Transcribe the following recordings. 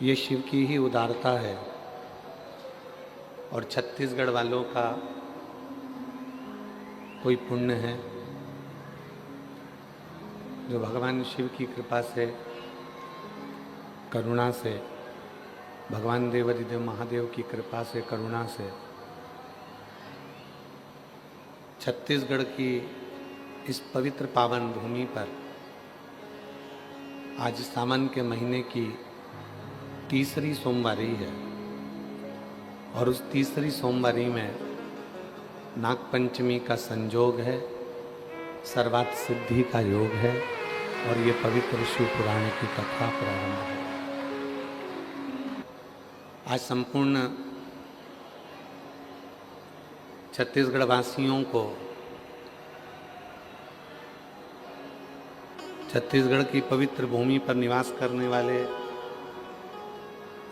ये शिव की ही उदारता है और छत्तीसगढ़ वालों का कोई पुण्य है जो भगवान शिव की कृपा से, करुणा से, भगवान देवाधिदेव महादेव की कृपा से, करुणा से छत्तीसगढ़ की इस पवित्र पावन भूमि पर आज सावन के महीने की तीसरी सोमवारी है और उस तीसरी सोमवारी में नागपंचमी का संजोग है, सर्वार्थ सिद्धि का योग है और ये पवित्र शिव पुराण की कथा प्रारंभ है। आज संपूर्ण छत्तीसगढ़ वासियों को छत्तीसगढ़ की पवित्र भूमि पर निवास करने वाले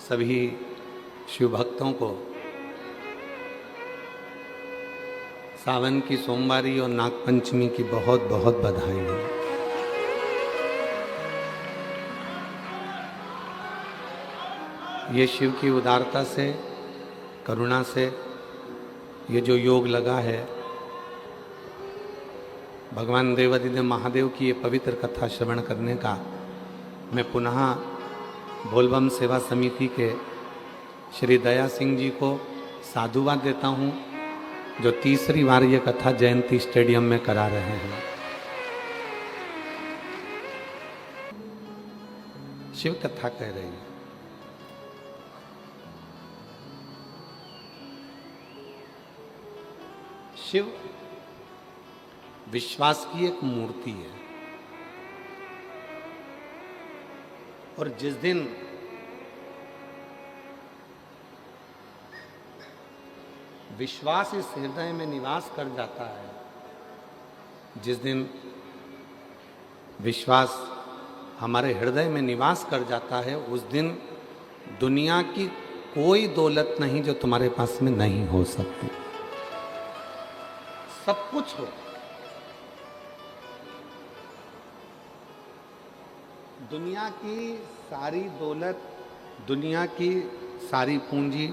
सभी शिव भक्तों को सावन की सोमवारी और नागपंचमी की बहुत बहुत बधाई है। ये शिव की उदारता से, करुणा से ये जो योग लगा है, भगवान देवाधिदेव महादेव की ये पवित्र कथा श्रवण करने का मैं पुनः बोलबम सेवा समिति के श्री दया सिंह जी को साधुवाद देता हूँ जो तीसरी बार ये कथा जयंती स्टेडियम में करा रहे हैं। शिव कथा कह रही है। शिव विश्वास की एक मूर्ति है और जिस दिन विश्वास इस हृदय में निवास कर जाता है, जिस दिन विश्वास हमारे हृदय में निवास कर जाता है, उस दिन दुनिया की कोई दौलत नहीं जो तुम्हारे पास में नहीं हो सकती। सब कुछ हो, दुनिया की सारी दौलत, दुनिया की सारी पूंजी,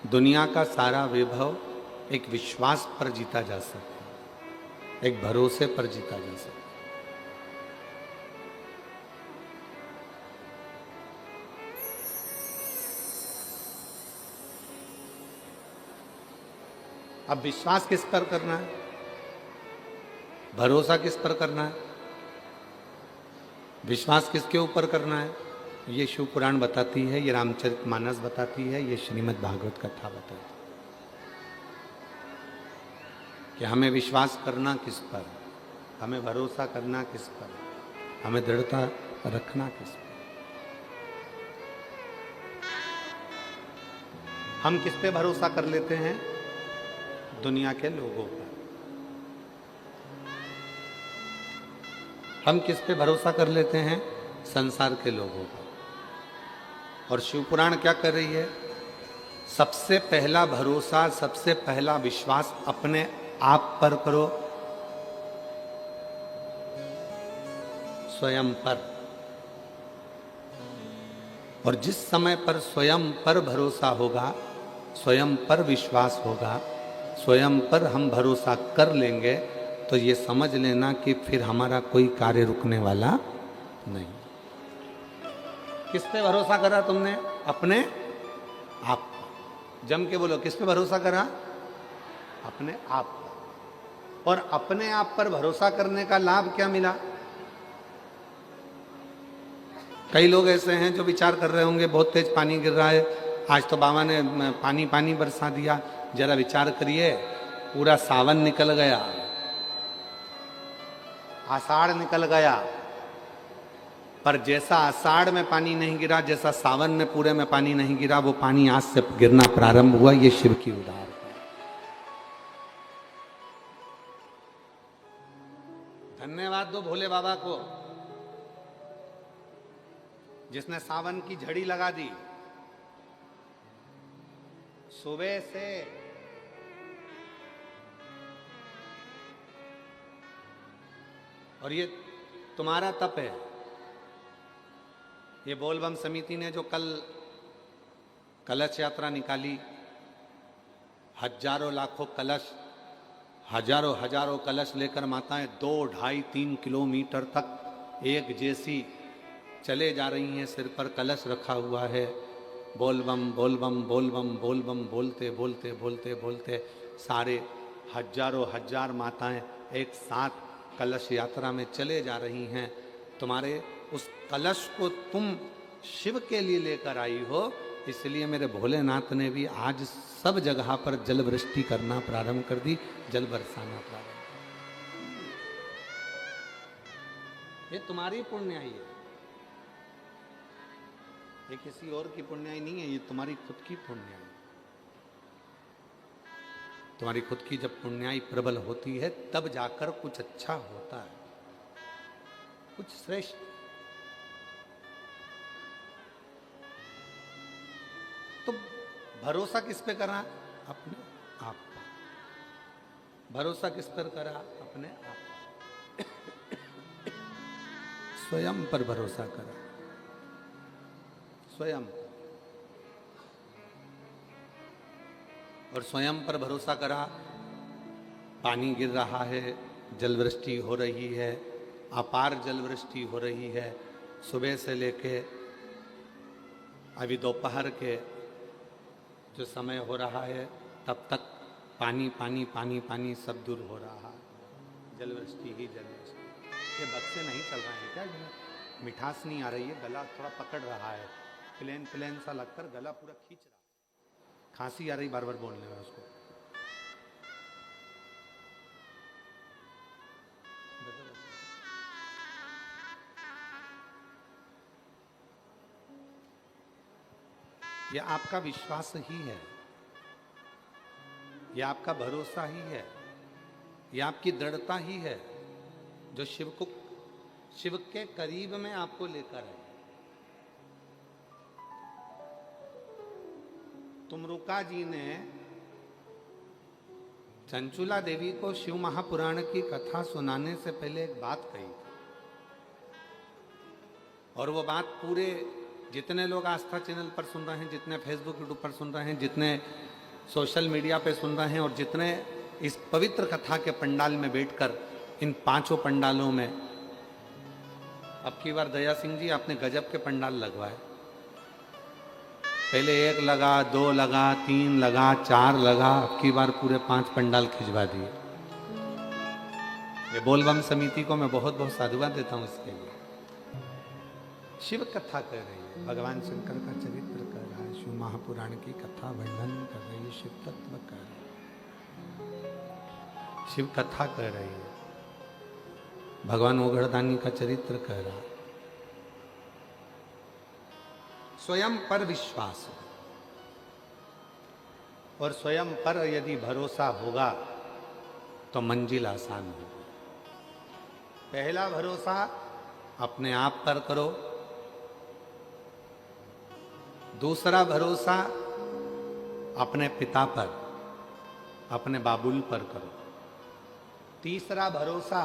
दुनिया का सारा वैभव एक विश्वास पर जीता जा सकता है, एक भरोसे पर जीता जा सकता है। अब विश्वास किस पर करना है, भरोसा किस पर करना है, विश्वास किसके ऊपर करना है, ये शिव पुराण बताती है, ये रामचरितमानस बताती है, ये श्रीमद् भागवत कथा बताती है कि हमें विश्वास करना किस पर, हमें भरोसा करना किस पर, हमें दृढ़ता रखना किस पर। हम किस पे भरोसा कर लेते हैं? दुनिया के लोगों पर। हम किस पे भरोसा कर लेते हैं? संसार के लोगों पर। और शिव पुराण क्या कर रही है? सबसे पहला भरोसा, सबसे पहला विश्वास अपने आप पर करो, स्वयं पर। और जिस समय पर स्वयं पर भरोसा होगा, स्वयं पर विश्वास होगा, स्वयं पर हम भरोसा कर लेंगे तो ये समझ लेना कि फिर हमारा कोई कार्य रुकने वाला नहीं। किस पे भरोसा करा तुमने? अपने आप। जम के बोलो, किस पे भरोसा करा? अपने आप पर। और अपने आप पर भरोसा करने का लाभ क्या मिला? कई लोग ऐसे हैं जो विचार कर रहे होंगे बहुत तेज पानी गिर रहा है, आज तो बाबा ने पानी पानी बरसा दिया। जरा विचार करिए, पूरा सावन निकल गया, आषाढ़ निकल गया, पर जैसा आषाढ़ में पानी नहीं गिरा, जैसा सावन में पूरे में पानी नहीं गिरा, वो पानी आज से गिरना प्रारंभ हुआ। ये शिव की उदारता है। धन्यवाद दो भोले बाबा को जिसने सावन की झड़ी लगा दी। सुबह से और ये तुम्हारा तप है। ये बोलबम समिति ने जो कल कलश यात्रा निकाली, हजारों लाखों कलश, हजारों हजारों कलश लेकर माताएं 2, 2.5, 3 किलोमीटर तक एक जैसी चले जा रही हैं। सिर पर कलश रखा हुआ है, बोल बम बोल बम बोल बम बोल बम बोलते बोलते बोलते बोलते सारे हजारों हजार माताएं एक साथ कलश यात्रा में चले जा रही हैं। तुम्हारे उस कलश को तुम शिव के लिए लेकर आई हो, इसलिए मेरे भोलेनाथ ने भी आज सब जगह पर जल वृष्टि करना प्रारंभ कर दी, जल बरसाना प्रारंभ। ये तुम्हारी पुण्याई है, ये किसी और की पुण्याई नहीं है, ये तुम्हारी खुद की पुण्याई। तुम्हारी खुद की जब पुण्याई प्रबल होती है तब जाकर कुछ अच्छा होता है, कुछ श्रेष्ठ। तो भरोसा किस पे करा? अपने आप पर। भरोसा किस पर करा? अपने आप पर। स्वयं पर भरोसा करा, स्वयं। और स्वयं पर भरोसा करा। पानी गिर रहा है, जल वृष्टि हो रही है, अपार जल वृष्टि हो रही है। सुबह से लेके अभी दोपहर के जो समय हो रहा है तब तक पानी पानी पानी पानी सब दूर हो रहा है। जल वृष्टि ही जल वृष्टि। ये बक्से नहीं चल रहे हैं क्या? मिठास नहीं आ रही है, गला थोड़ा पकड़ रहा है, प्लेन प्लेन सा लगकर गला पूरा खींच रहा है। खांसी आ रही बार बार बोलने में उसको। ये आपका विश्वास ही है, ये आपका भरोसा ही है, ये आपकी दृढ़ता ही है जो शिव के करीब में आपको लेकर है। तुमरुका जी ने चंचुला देवी को शिव महापुराण की कथा सुनाने से पहले एक बात कही थी, और वो बात पूरे जितने लोग आस्था चैनल पर सुन रहे हैं, जितने फेसबुक यूट्यूब पर सुन रहे हैं, जितने सोशल मीडिया पे सुन रहे हैं, और जितने इस पवित्र कथा के पंडाल में बैठकर इन 5 पंडालों में, अब की बार दया सिंह जी आपने गजब के पंडाल लगवाए। पहले 1 लगा, 2 लगा, 3 लगा, 4 लगा, अब की बार पूरे 5 पंडाल खिंचवा दिए। ये बोलबम समिति को मैं बहुत बहुत साधुवाद देता हूँ इसके लिए। शिव कथा कर रही है, भगवान शंकर का चरित्र कर रहा है, शिव महापुराण की कथा वर्णन कर रही है, शिव तत्व कर रही है, शिव कथा कर रही है, भगवान ओघड़दानी का चरित्र कर रहा है। स्वयं पर विश्वास हो, और स्वयं पर यदि भरोसा होगा तो मंजिल आसान होगी। पहला भरोसा अपने आप पर करो, दूसरा भरोसा अपने पिता पर, अपने बाबुल पर करो, तीसरा भरोसा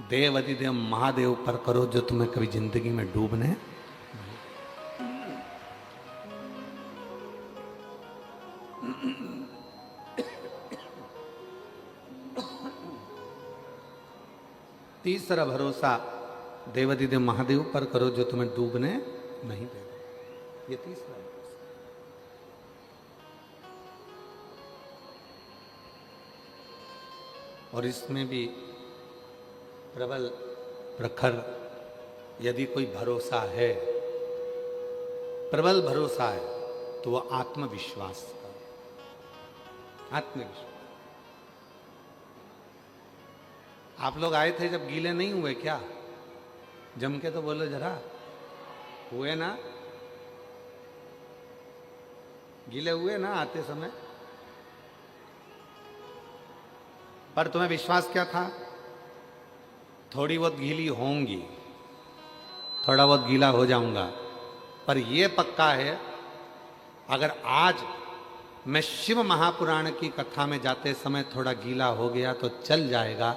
देव अधिदेव महादेव पर करो जो तुम्हें कभी जिंदगी में डूबने। तीसरा भरोसा देवाधिदेव महादेव पर करो जो तुम्हें डूबने नहीं देगा। ये तीसरा भरोसा। और इसमें भी प्रबल प्रखर यदि कोई भरोसा है, प्रबल भरोसा है, तो वह आत्मविश्वास का, आत्मविश्वास। आप लोग आए थे जब, गीले नहीं हुए क्या? जम के तो बोलो जरा, हुए ना? गीले हुए ना आते समय? पर तुम्हें विश्वास क्या था? थोड़ी बहुत गीली होंगी, थोड़ा बहुत गीला हो जाऊंगा, पर यह पक्का है अगर आज मैं शिव महापुराण की कथा में जाते समय थोड़ा गीला हो गया तो चल जाएगा,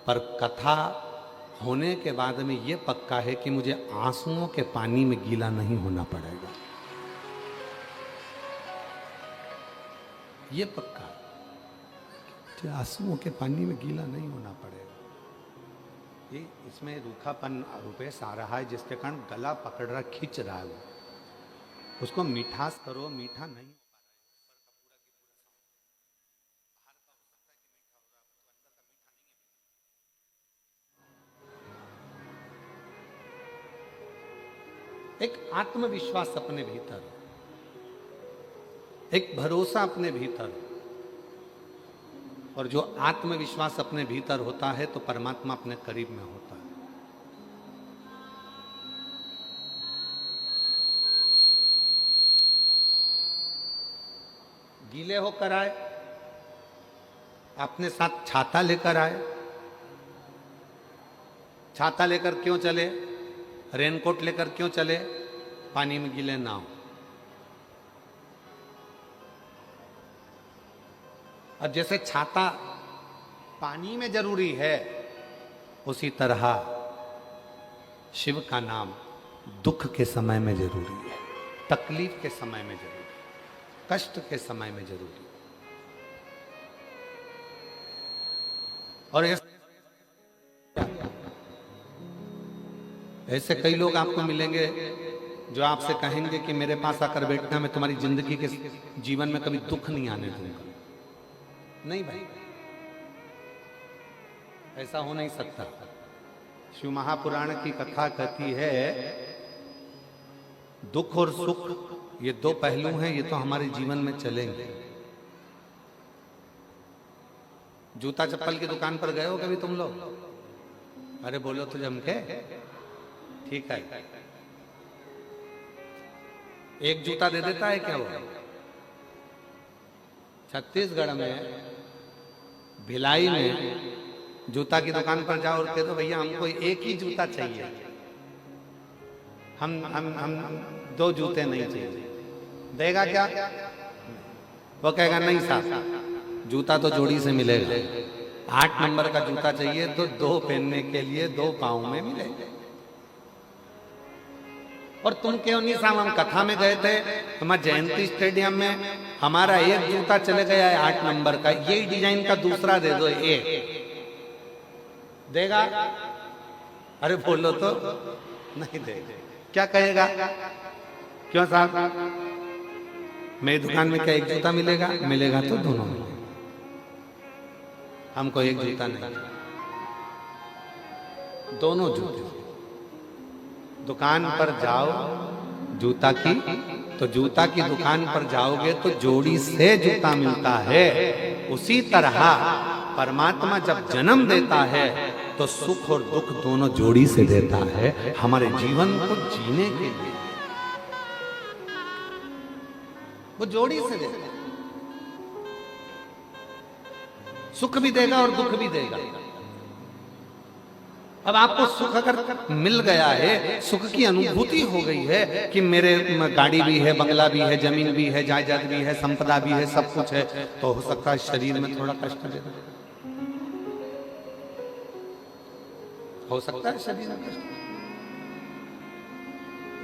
पर कथा होने के बाद में ये पक्का है कि मुझे आंसुओं के पानी में गीला नहीं होना पड़ेगा। ये पक्का आंसुओं के पानी में गीला नहीं होना पड़ेगा। ये इसमें रूखापन रुपेश आ रहा है जिसके कारण गला पकड़ रहा, खींच रहा है वो, उसको मिठास करो, मीठा नहीं हो पा रहा है। एक आत्मविश्वास अपने भीतर, एक भरोसा अपने भीतर, और जो आत्मविश्वास अपने भीतर होता है तो परमात्मा अपने करीब में होता है। गीले होकर आए, अपने साथ छाता लेकर आए। छाता लेकर क्यों चले, रेनकोट लेकर क्यों चले, पानी में गीले ना हो। अब जैसे छाता पानी में जरूरी है, उसी तरह शिव का नाम दुख के समय में जरूरी है, तकलीफ के समय में जरूरी है, कष्ट के समय में जरूरी है। और ऐसे कई लोग आपको मिलेंगे जो आपसे कहेंगे कि मेरे पास आकर बैठना, मैं तुम्हारी जिंदगी के जीवन में कभी दुख नहीं आने दूंगा। नहीं भाई, ऐसा हो नहीं सकता। शिव महापुराण की कथा कहती है दुख और सुख ये दो पहलू हैं, ये तो हमारे जीवन में चलेंगे। जूता चप्पल की दुकान पर गए हो कभी तुम लोग? अरे बोलो तो जम के, ठीक है। एक जूता दे देता है क्या वो? छत्तीसगढ़ में भिलाई में जूता की दुकान पर जाओ और कह दो भैया हमको एक ही जूता चाहिए, हम दो जूते नहीं चाहिए, देगा क्या? वो कहेगा नहीं साहब, जूता तो जोड़ी से मिलेगा। 8 नंबर का जूता चाहिए तो 2 पहनने के लिए 2 पाँव में मिलेगा। और तुम क्यों नहीं साहब, हम कथा में गए थे, हमारे जयंती स्टेडियम में हमारा एक जूता चले गया है 8 नंबर का, यही डिजाइन का दूसरा दे दो, एक देगा? अरे बोलो तो, नहीं देगा। क्या कहेगा? क्यों साहब, मेरी दुकान में क्या एक जूता मिलेगा? मिलेगा तो दोनों मिलेगा, हमको एक जूता नहीं, दोनों जूते। दुकान पर जाओ जूता की, तो जूता की दुकान पर जाओगे तो जोड़ी से जूता मिलता है। उसी तरह परमात्मा जब जन्म देता है तो सुख और दुख दोनों जोड़ी से देता है, हमारे जीवन को जीने के लिए वो जोड़ी से देता है। सुख भी देगा और दुख भी देगा। अब आपको सुख अगर मिल गया है, सुख की अनुभूति हो गई है कि मेरे गाड़ी भी है, बंगला भी है, जमीन भी है, जायदाद भी है, संपदा भी है, सब कुछ है, तो हो सकता है शरीर में थोड़ा कष्ट दे, हो सकता है शरीर में कष्ट।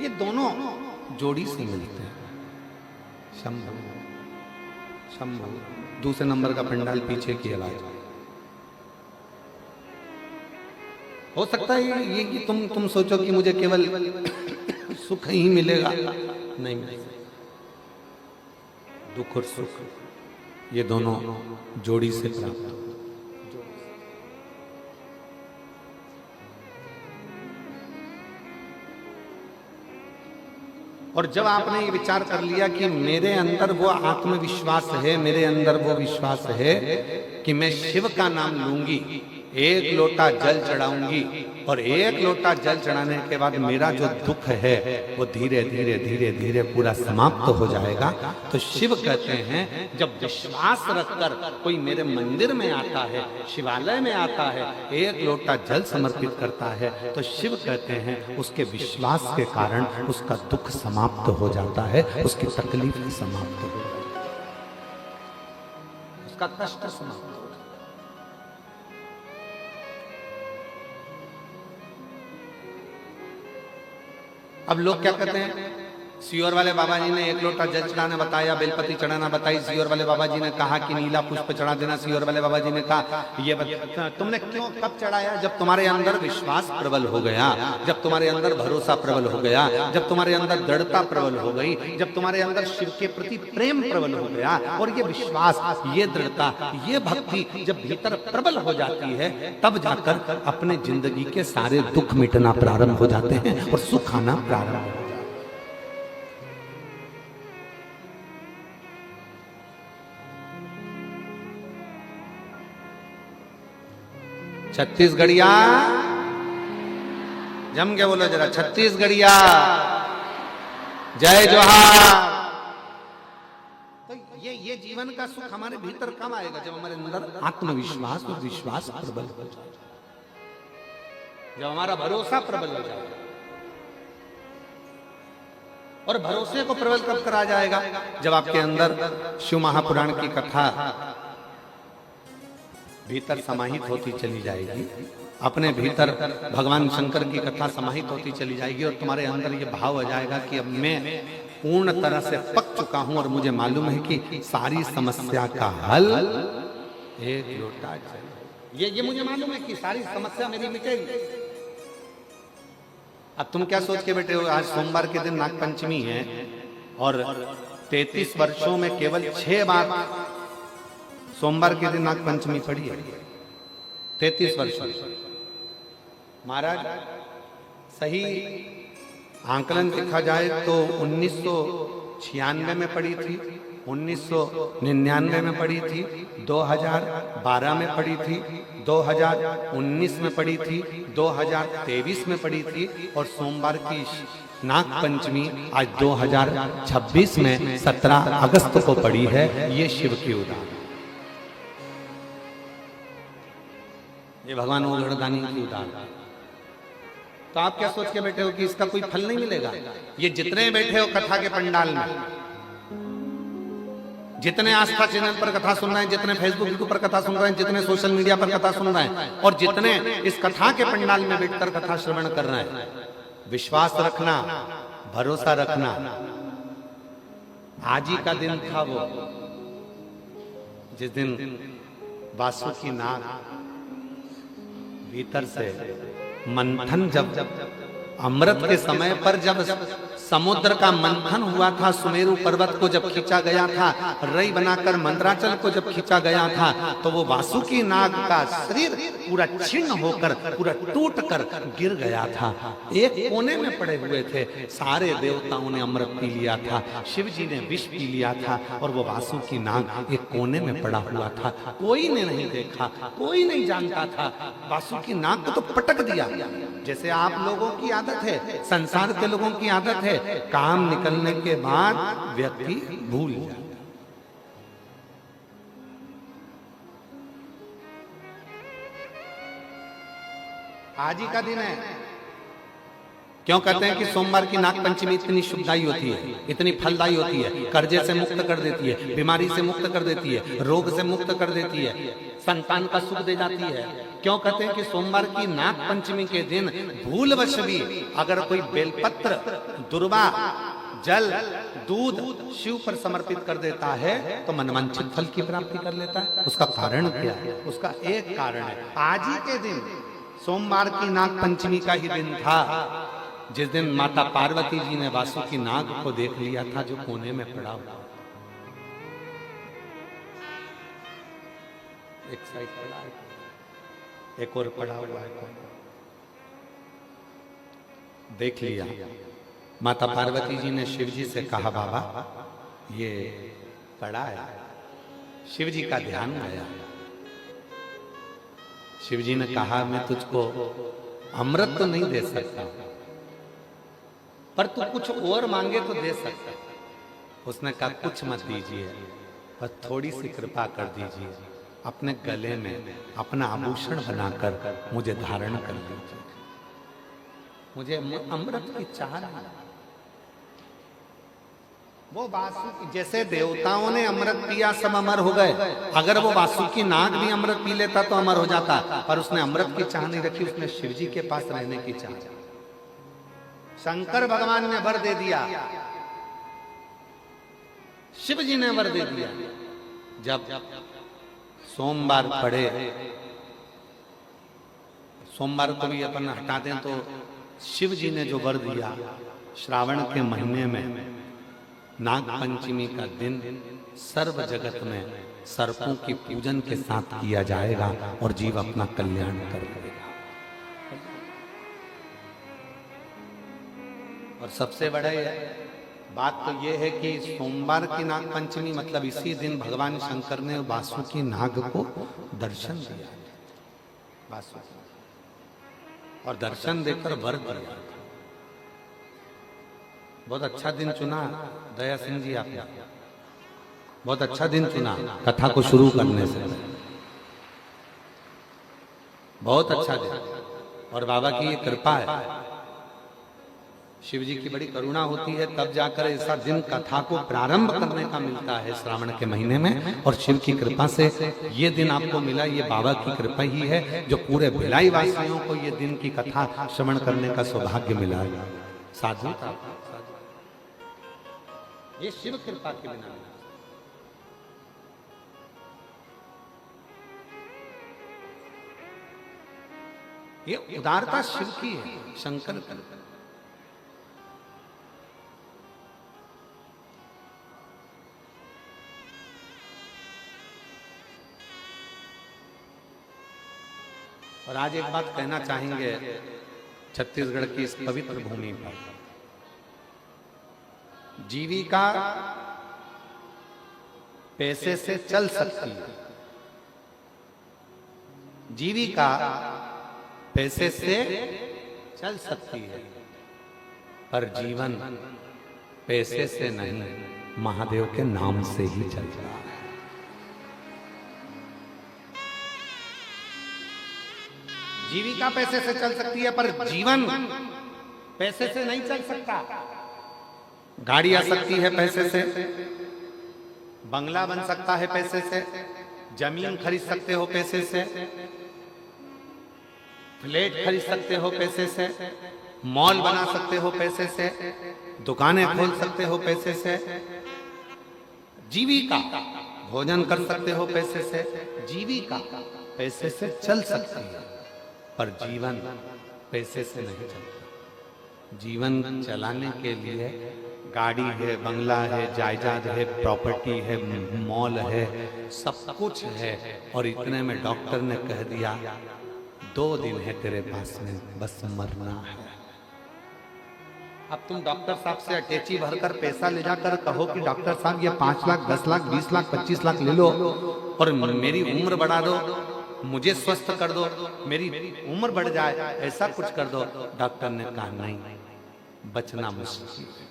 ये दोनों जोड़ी से मिलते हैं। शंभु शंभु, दूसरे नंबर का पंडाल पीछे की आवाज। हो सकता है ये कि तुम सोचो कि मुझे केवल सुख ही मिलेगा, नहीं मिलेगा। दुख और सुख ये दोनों जोड़ी से प्राप्त होते। और जब आपने ये विचार कर लिया कि मेरे अंदर वो आत्मविश्वास है, मेरे अंदर वो विश्वास है कि मैं शिव का नाम लूंगी, एक लोटा जल चढ़ाऊंगी, और एक लोटा जल चढ़ाने के बाद मेरा जो दुख है वो धीरे धीरे धीरे धीरे पूरा समाप्त हो जाएगा। तो शिव कहते हैं जब विश्वास रखकर कोई मेरे मंदिर में आता है, शिवालय में आता है, एक लोटा जल समर्पित करता है, तो शिव कहते हैं उसके विश्वास के कारण उसका दुख समाप्त हो जाता है, उसकी तकलीफ समाप्त हो जाती है, उसका कष्ट समाप्त हो। अब लोग क्या कहते हैं, सियोर वाले बाबा जी ने 1 लोटा जल चढ़ाना बताया, बेलपति चढ़ाना बताई। सियोर वाले बाबा जी ने कहा कि नीला पुष्प चढ़ा देना। सियोर वाले बाबा जी ने कहा ये तुमने क्यों कब चढ़ाया? जब तुम्हारे अंदर विश्वास प्रबल हो गया, जब तुम्हारे अंदर भरोसा प्रबल हो गया, जब तुम्हारे अंदर दृढ़ता प्रबल हो गई, जब तुम्हारे अंदर शिव के प्रति प्रेम प्रबल हो गया, और ये विश्वास, ये दृढ़ता, ये भक्ति जब भीतर प्रबल हो जाती है, तब जाकर अपने जिंदगी के सारे दुख मिटना प्रारंभ हो जाते हैं और सुख आना प्रारंभ हो जाता है। छत्तीसगढ़िया जम के बोलो जरा, छत्तीसगढ़िया जय जोहार। तो ये जीवन का सुख हमारे भीतर कब आएगा? जब हमारे अंदर आत्मविश्वास और विश्वास प्रबल हो जाए, जब हमारा भरोसा प्रबल हो जाए। और भरोसे को प्रबल कब करा जाएगा? जब आपके अंदर शिव महापुराण की कथा भीतर समाहित होती चली जाएगी, अपने भीतर भगवान शंकर की कथा समाहित होती चली जाएगी, और तुम्हारे अंदर ये भाव आ जाएगा कि अब मैं पूर्ण तरह से पक चुका हूं और मुझे मालूम है कि सारी समस्या का हल एक लोटा जल। ये मुझे मालूम है कि सारी समस्या मेरी मिटेगी। अब तुम क्या सोच के बैठे हो? आज सोमवार के दिन नागपंचमी है और 33 वर्षों में केवल 6 बार सोमवार के दिन नागपंचमी पड़ी है। 33 वर्षों। महाराज सही आंकलन देखा जाए तो 1996 में पड़ी थी, 1999 में पड़ी थी, 2012 में पड़ी थी, 2019 में पड़ी थी, 2023 में पड़ी थी, और सोमवार की नागपंचमी आज 2026 में 17 अगस्त को पड़ी है। ये शिव की उदाहरण, ये भगवान ओघड़दानी की उदाहरण। तो आप क्या सोच के बैठे हो कि इसका कोई फल नहीं मिलेगा? ये जितने बैठे हो कथा के पंडाल में, जितने आस्था चैनल पर कथा सुन रहे हैं, जितने फेसबुक यूट्यूब पर कथा सुन रहे हैं, जितने सोशल मीडिया पर कथा सुन रहे हैं, और जितने इस कथा के पंडाल में बैठकर कथा श्रवण कर रहे हैं, विश्वास रखना, भरोसा रखना। आज ही का दिन था वो जिस दिन वासुकी नाग भीतर से मंथन, जब अमृत के समय पर जब समुद्र का मंथन हुआ था, सुमेरु पर्वत को जब खींचा गया था, रई बनाकर मंदराचल को जब खींचा गया था, तो वो वासुकी नाग का शरीर पूरा छिन्न होकर, पूरा टूटकर गिर गया था। एक कोने में पड़े हुए थे। सारे देवताओं ने अमृत पी लिया था, शिव जी ने विष पी लिया था, और वो वासुकी नाग एक कोने में पड़ा हुआ था। कोई ने नहीं देखा, कोई नहीं जानता था। वासुकी नाग को तो पटक दिया, जैसे आप लोगों की आदत है, संसार के लोगों की आदत है, काम निकलने के बाद व्यक्ति भूल जाता। आज ही का दिन है। क्यों कहते हैं कि सोमवार की नागपंचमी इतनी शुभदायी होती है, इतनी फलदायी होती है? कर्जे से मुक्त कर देती है, बीमारी से मुक्त कर देती है, रोग से मुक्त कर देती है, संतान का सुख दे जाती है। क्यों कहते हैं कि सोमवार की नागपंचमी के दिन भूलवश भी अगर कोई बेलपत्र, दुर्वा, जल, दूध शिव पर समर्पित कर देता है तो मनवांछित फल की प्राप्ति कर लेता है। उसका कारण क्या है? उसका एक कारण है, आज ही के दिन सोमवार की नागपंचमी का ही दिन था जिस दिन माता पार्वती जी ने वासुकी नाग को देख लिया था जो कोने में पड़ा हुआ। एक साइड पड़ा है, एक और पड़ा हुआ है, देख लिया। माता पार्वती जी ने शिव जी से कहा, बाबा ये पड़ा है। शिव जी का ध्यान आया। शिव जी ने कहा, मैं तुझको अमृत तो नहीं दे सकता, पर तू कुछ और मांगे तो दे सकता। उसने कहा, कुछ मत दीजिए, बस थोड़ी सी कृपा कर दीजिए, अपने गले में अपना आभूषण बनाकर मुझे धारण कर दीजिए। मुझे अमृत की चाह नहीं। वो वासुकी, जैसे देवताओं ने अमृत पिया सब अमर हो गए, अगर वो वासुकी नाग भी अमृत पी लेता तो अमर हो जाता, पर उसने अमृत की चाह नहीं रखी, उसने शिव जी के पास रहने की चाह। शंकर भगवान ने वर दे दिया शिव जी ने वर दे दिया। जब सोमवार पड़े, सोमवार को भी अपन हटा दें तो शिव जी ने जो वर दिया, श्रावण के महीने में नाग पंचमी का दिन सर्व जगत में सर्पों की पूजन के साथ किया जाएगा और जीव अपना कल्याण कर लेगा। और सबसे बड़ा बात तो यह है कि सोमवार की नाग पंचमी मतलब इसी दिन भगवान शंकर ने वासुकी नाग को दर्शन दिया, वासुकी, और दर्शन देकर वर दिया। बहुत अच्छा दिन चुना दया सिंह जी आपने, बहुत अच्छा दिन चुना कथा को शुरू करने से, बहुत अच्छा दिन। और बाबा की ये कृपा है, शिव जी की बड़ी करुणा होती है, तब जाकर ऐसा दिन कथा को प्रारंभ करने का मिलता है श्रावण के महीने में। और शिव की कृपा से ये दिन आपको मिला, ये बाबा की कृपा ही है जो पूरे भिलाई वासियों को ये दिन की कथा श्रवण करने का सौभाग्य मिला है। साधु था, ये शिव कृपा के बिना मिला। ये उदारता शिव की है, शंकर की। और आज एक बात कहना चाहेंगे छत्तीसगढ़ की इस पवित्र भूमि पर, जीविका पैसे से चल सकती है, जीविका पैसे से चल सकती है, पर जीवन पैसे से नहीं, महादेव के नाम से ही चलता है। जीविका पैसे से चल सकती है, पर जीवन पैसे से नहीं चल सकता। गाड़ी आ सकती है पैसे से, बंगला बन सकता है पैसे से, जमीन खरीद सकते हो पैसे से, फ्लैट खरीद सकते हो पैसे से, मॉल बना सकते हो पैसे से, दुकानें खोल सकते हो पैसे से, जीविका भोजन कर सकते हो पैसे से, जीविका पैसे से चल सकती है, पर जीवन पैसे से नहीं चलता। जीवन चलाने के लिए गाड़ी है, बंगला है, जायदाद है, प्रॉपर्टी है, मॉल है, सब कुछ है। और इतने में डॉक्टर ने कह दिया 2 दिन है तेरे पास में, बस मरना है। अब तुम डॉक्टर साहब से अटैची भरकर पैसा ले जाकर कहो कि डॉक्टर साहब ये 5 लाख, 10 लाख, 20 लाख, 25 लाख ले लो और मेरी उम्र बढ़ा दो, मुझे स्वस्थ कर दो, मेरी उम्र बढ़ जाए, ऐसा कुछ कर दो। डॉक्टर ने कहा नहीं, बचना मुश्किल है।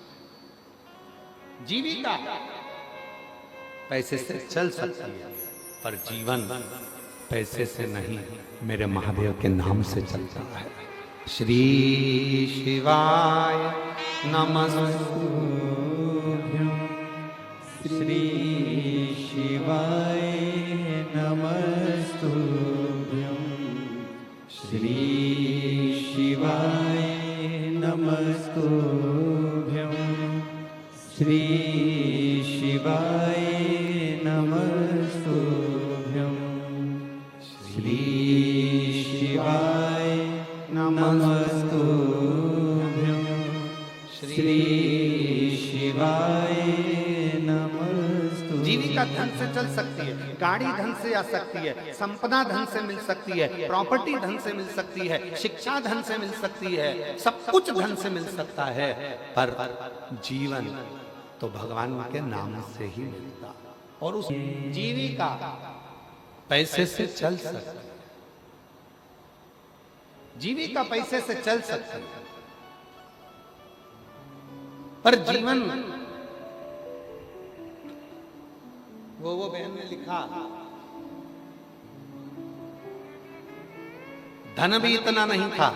जीविका पैसे से चल सकती है, पर जीवन पैसे से नहीं, मेरे महादेव के नाम से चलता है। श्री शिवाय नमस्तुभ्यं, श्री शिवाय नमस्तुभ्यं, श्री शिवाय नमस्तुभ्यं, श्री शिवाय नमस्तुभ्यं, श्री शिवाय नमस्तुभ्यं, श्री शिवाय नमस्तुभ्यं। जीविका धन से चल सकती है, गाड़ी धन से आ सकती है, संपदा धन से मिल सकती है, प्रॉपर्टी धन से मिल सकती है, शिक्षा धन से मिल सकती है, सब कुछ धन से मिल सकता है, पर जीवन तो भगवान के नाम से ही मिलता। और उस जीविका पैसे से चल सकती है, जीविका पैसे से चल सकती है, पर जीवन, वो बहन ने लिखा, धन भी इतना नहीं था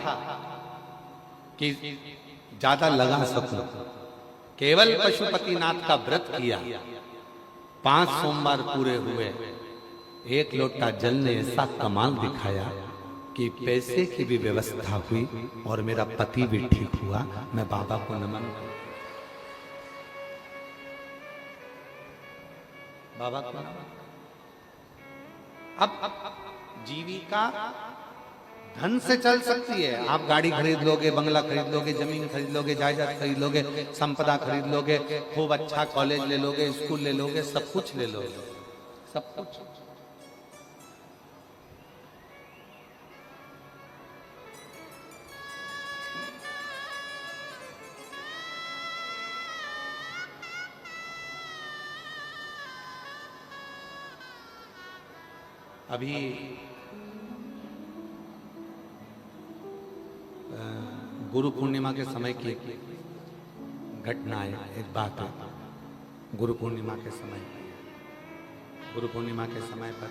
कि ज्यादा लगा सकूं, केवल पशुपतिनाथ का व्रत किया, 5 सोमवार पूरे हुए, 1 लोटा जल ने ऐसा कमाल दिखाया कि पैसे की भी व्यवस्था हुई और मेरा पति भी ठीक हुआ। मैं बाबा को नमन करता बाबा को नाम। अब जीविका धन से चल सकती है। आप गाड़ी खरीद लोगे, बंगला खरीद लोगे, जमीन खरीद लोगे, जायदाद खरीद लोगे, संपदा खरीद लोगे, खूब अच्छा कॉलेज ले लोगे, स्कूल ले लोगे, सब कुछ ले लोगे, सब कुछ। अभी गुरु पूर्णिमा के समय की घटना है, एक बात है। गुरु पूर्णिमा के समय पर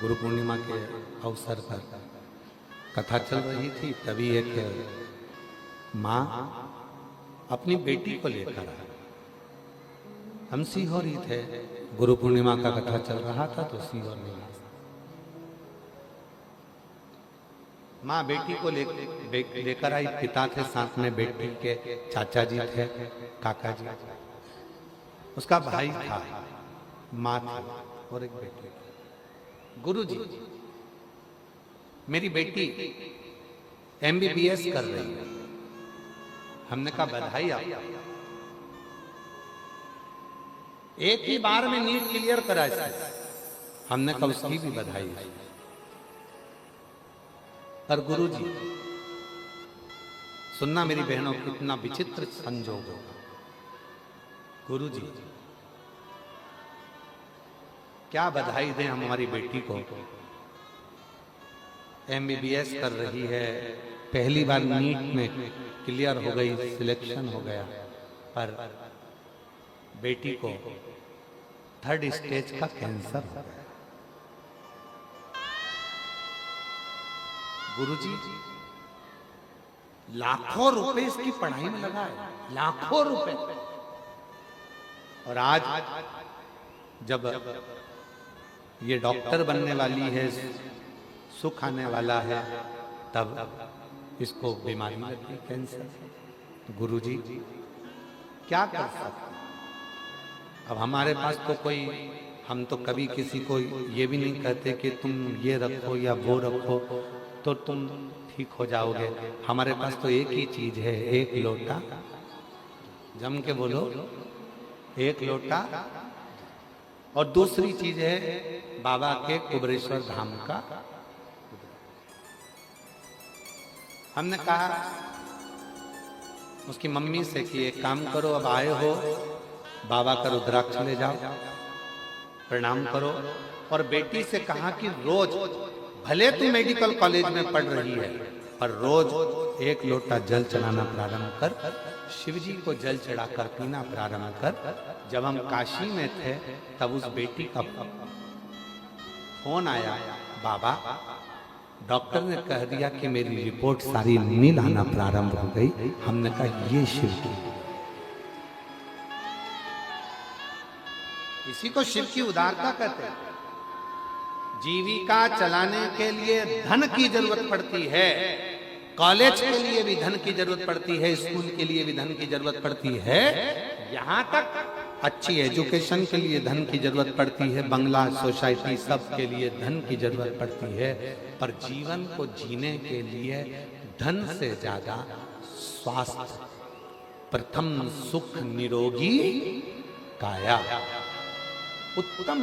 गुरु पूर्णिमा के अवसर पर कथा चल रही थी। तभी एक माँ अपनी बेटी को लेकर आई। हम सीहोर ही थे, गुरु पूर्णिमा का कथा चल रहा था तो सीहोर नहीं। माँ बेटी को लेकर आई। पिता थे साथ में, बेटी के चाचा जी थे, काका जी, उसका भाई था, माँ थी और एक बेटी। गुरु जी, मेरी बेटी MBBS कर रही है। हमने कहा बधाई आपको, एक ही बार में नीट क्लियर करा इसने। हमने कहा उसकी भी बधाई। पर गुरु जी सुनना मेरी बहनों, कितना विचित्र संजोग होगा। गुरु जी क्या बधाई दें हमारी बेटी को, MBBS कर रही है, पहली बार नीट में क्लियर हो गई, सिलेक्शन हो गया, पर बेटी को 3rd स्टेज का कैंसर हो गया। गुरुजी लाखों रुपए इसकी पढ़ाई में लगा है, लाखों रुपए। और आज जब ये डॉक्टर बनने वाली है, सुख आने वाला है, तब इसको बीमारी लगी, कैंसर। गुरुजी क्या कर सकते। अब हमारे पास तो कोई, हम तो कभी किसी को ये भी नहीं कहते कि तुम ये रखो या वो रखो तो तुम ठीक हो जाओगे। हमारे पास तो एक ही चीज है, एक लोटा, जम के बोलो, एक लोटा। और दूसरी चीज है बाबा के कुबरेश्वर धाम का। हमने कहा उसकी मम्मी से कि एक काम करो, अब आए हो, बाबा का रुद्राक्ष ले जाओ, प्रणाम करो। और बेटी से कहा कि रोज, भले तू मेडिकल कॉलेज में पढ़ रही है, पर रोज एक लोटा जल चढ़ाना प्रारंभ कर, शिव जी को जल चढ़ाकर पीना प्रारंभ कर। जब हम काशी में थे तब उस बेटी का फोन आया, बाबा डॉक्टर ने कह दिया कि मेरी रिपोर्ट सारी नील आना प्रारंभ हो गई। हमने कहा ये शिव की, इसी को शिव की उदारता कहते हैं। जीविका चलाने के लिए धन की जरूरत पड़ती है, कॉलेज के लिए भी धन की जरूरत पड़ती है, स्कूल के लिए भी धन की जरूरत पड़ती है, यहाँ तक अच्छी एजुकेशन के लिए धन की जरूरत पड़ती है, बंगला, सोसाइटी, सब के लिए धन की जरूरत पड़ती है। पर जीवन को जीने के लिए धन से ज्यादा स्वास्थ्य, प्रथम सुख निरोगी काया, उत्तम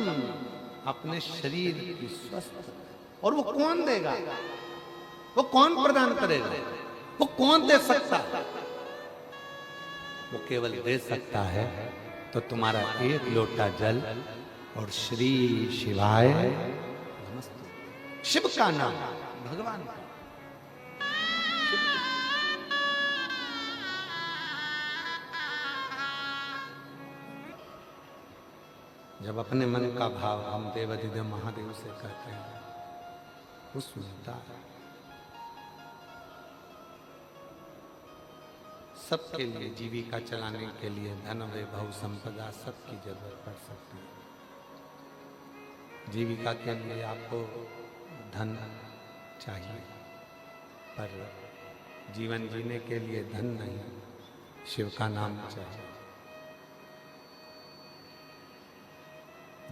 अपने शरीर की स्वस्थ। और वो कौन देगा, वो कौन प्रदान करेगा, वो कौन दे सकता है? वो केवल दे सकता है तो तुम्हारा एक लोटा जल और श्री शिवाय नमस्ते, शिव का नाम, भगवान का। जब अपने मन का भाव हम देवाधिदेव महादेव से कहते हैं, वो सुनता है। सबके लिए जीविका चलाने के लिए धन, वैभव, संपदा सबकी जरूरत पड़ सकती है। जीविका के लिए आपको धन चाहिए, पर जीवन जीने के लिए धन नहीं, शिव का नाम चाहिए।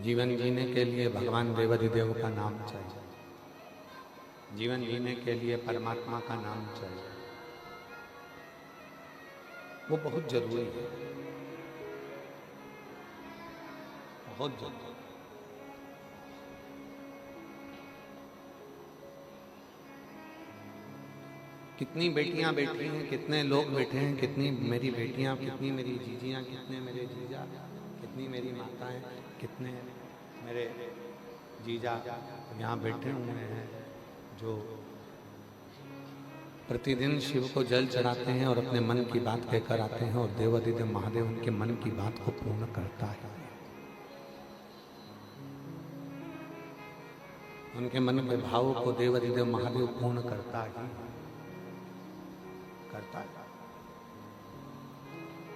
जीवन जीने के लिए भगवान देवाधिदेव का नाम चाहिए, जीवन जीने के लिए परमात्मा का नाम चाहिए, वो बहुत जरूरी है, बहुत जरूरी। कितनी बेटियां बैठी हैं, कितने लोग बैठे हैं, कितनी मेरी बेटियां, कितनी मेरी जीजियां, कितने मेरे जीजा, कितनी मेरी माताएं, कितने मेरे जीजा यहाँ बैठे हुए हैं जो प्रतिदिन शिव को जल चढ़ाते हैं और अपने मन की बात कहकर आते हैं, और देवाधिदेव महादेव उनके मन की बात को पूर्ण करता है। उनके मन के भावों को देवाधिदेव महादेव पूर्ण करता है, करता है।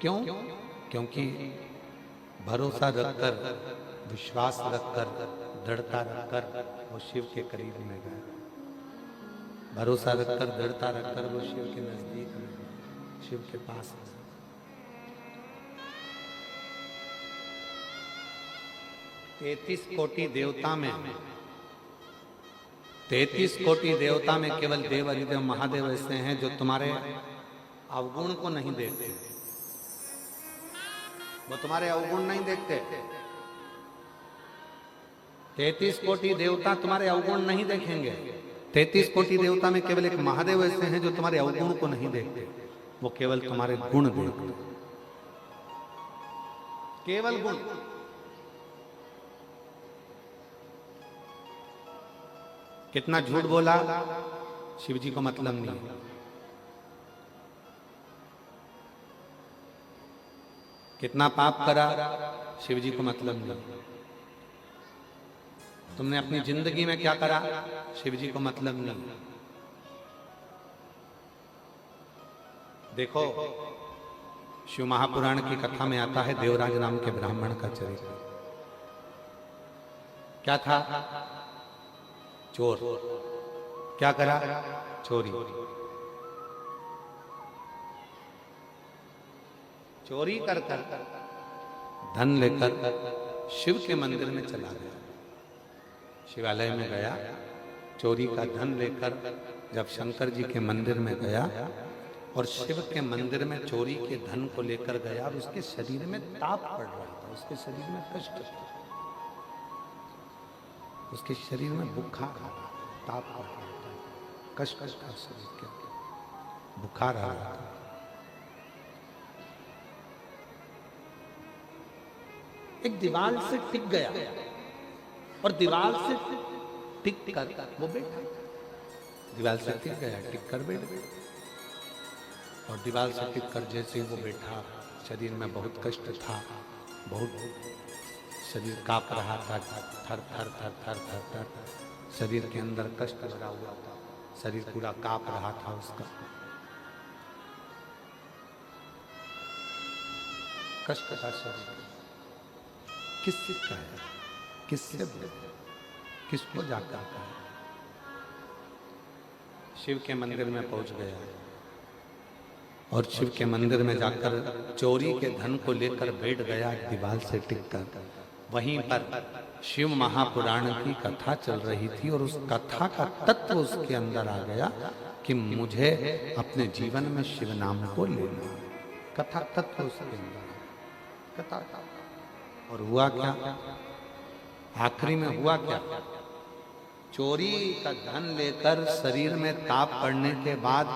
क्यों? क्योंकि भरोसा रखकर, विश्वास रखकर, दृढ़ता रखकर वो शिव के करीब में गए। भरोसा रखकर, दृढ़ता रखकर वो शिव के नजदीक में, शिव के पास। 33 कोटि देवता में, 33 कोटि देवता में केवल देवाधिदेव महादेव ऐसे हैं जो तुम्हारे अवगुण को नहीं देखते, वो तुम्हारे अवगुण नहीं देखते। 33 कोटि देवता तुम्हारे अवगुण नहीं देखेंगे। 33 कोटि देवता में केवल एक महादेव ऐसे हैं जो तुम्हारे अवगुण को नहीं देखते, वो केवल तुम्हारे गुण देखते, केवल गुण। कितना झूठ बोला शिव जी को मतलब नहीं है, कितना पाप करा शिव जी को मतलब नहीं, तुमने अपनी जिंदगी में क्या करा शिव जी को मतलब नहीं। देखो शिव महापुराण की कथा में आता है देवराज नाम के ब्राह्मण का चरित्र। क्या था? चोर। क्या करा? चोरी। चोरी कर कर धन लेकर शिव के मंदिर में चला गया, शिवालय में गया, चोरी का धन लेकर जब शंकर जी के मंदिर में गया और शिव के मंदिर में चोरी के धन को लेकर गया, और उसके शरीर में ताप पड़ रहा था, उसके शरीर में कष्ट था, उसके शरीर में बुखार, ताप पड़ रहा था, कष्ट था शरीर के, बुखार आ रहा था। एक दीवार से टिक गया और दीवार से टिक कर वो बैठा, दीवार से टिक गया, टिक कर बैठ गया, और दीवार से टिक कर जैसे वो बैठा, शरीर में बहुत कष्ट था, बहुत शरीर कांप रहा था, थर थर थर थर थर थर, शरीर के अंदर कष्ट भरा हुआ था, शरीर पूरा कांप रहा था उसका, कष्ट था शरीर। किससे कहे, किससे बोले, किसको जाकर कहे? शिव के मंदिर में पहुंच गया और शिव के मंदिर में जाकर चोरी के धन को लेकर बैठ गया दीवार से टिककर। वहीं पर शिव महापुराण की कथा चल रही थी और उस कथा का तत्व उसके अंदर आ गया कि मुझे अपने जीवन में शिव नाम को लेना। कथा तत्व उसके अंदर, कथा। और हुआ क्या? आखिरी में हुआ क्या? चोरी का धन लेकर शरीर में ताप पड़ने के बाद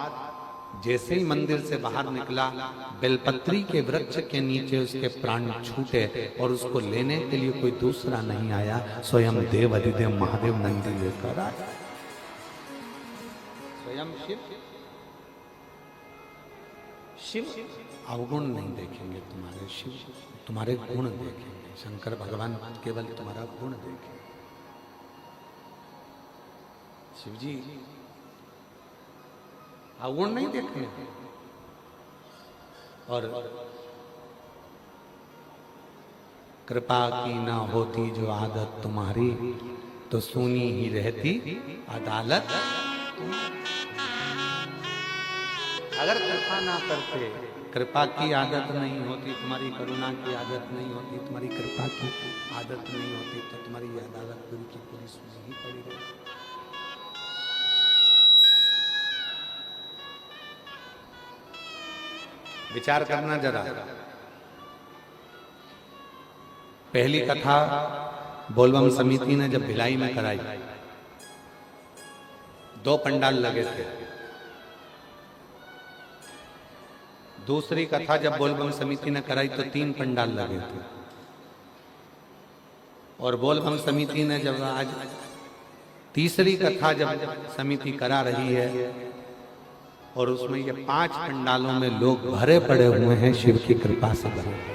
जैसे ही मंदिर से बाहर निकला, बेलपत्री के वृक्ष के नीचे उसके प्राण छूटे और उसको लेने के लिए कोई दूसरा नहीं आया, स्वयं देवाधिदेव महादेव नंदी लेकर आया, स्वयं शिव। शिव अवगुण नहीं देखेंगे तुम्हारे, शिव तुम्हारे गुण देखेंगे। शंकर भगवान केवल तुम्हारा गुण देखेंगे। शिव जी अवगुण नहीं देखने। और कृपा की ना होती जो आदत तुम्हारी, तो सुनी ही रहती अदालत। अगर कृपा ना करते, कृपा की आदत नहीं होती, तुम्हारी करुणा की आदत नहीं होती, तुम्हारी कृपा की आदत नहीं होती, तो तुम्हारी ये अदालत पूरी की पूरी सूझी ही पड़ी रहती। विचार करना जरा। पहली कथा बोलबम समिति ने जब भिलाई में कराई, 2 पंडाल लगे थे। दूसरी कथा जब बोलबम समिति ने कराई तो 3 पंडाल लगे थे। और बोलबम समिति ने जब आज तीसरी कथा जब समिति करा रही है और उसमें ये 5 पंडालों में लोग भरे पड़े हुए हैं, शिव की कृपा से भरे।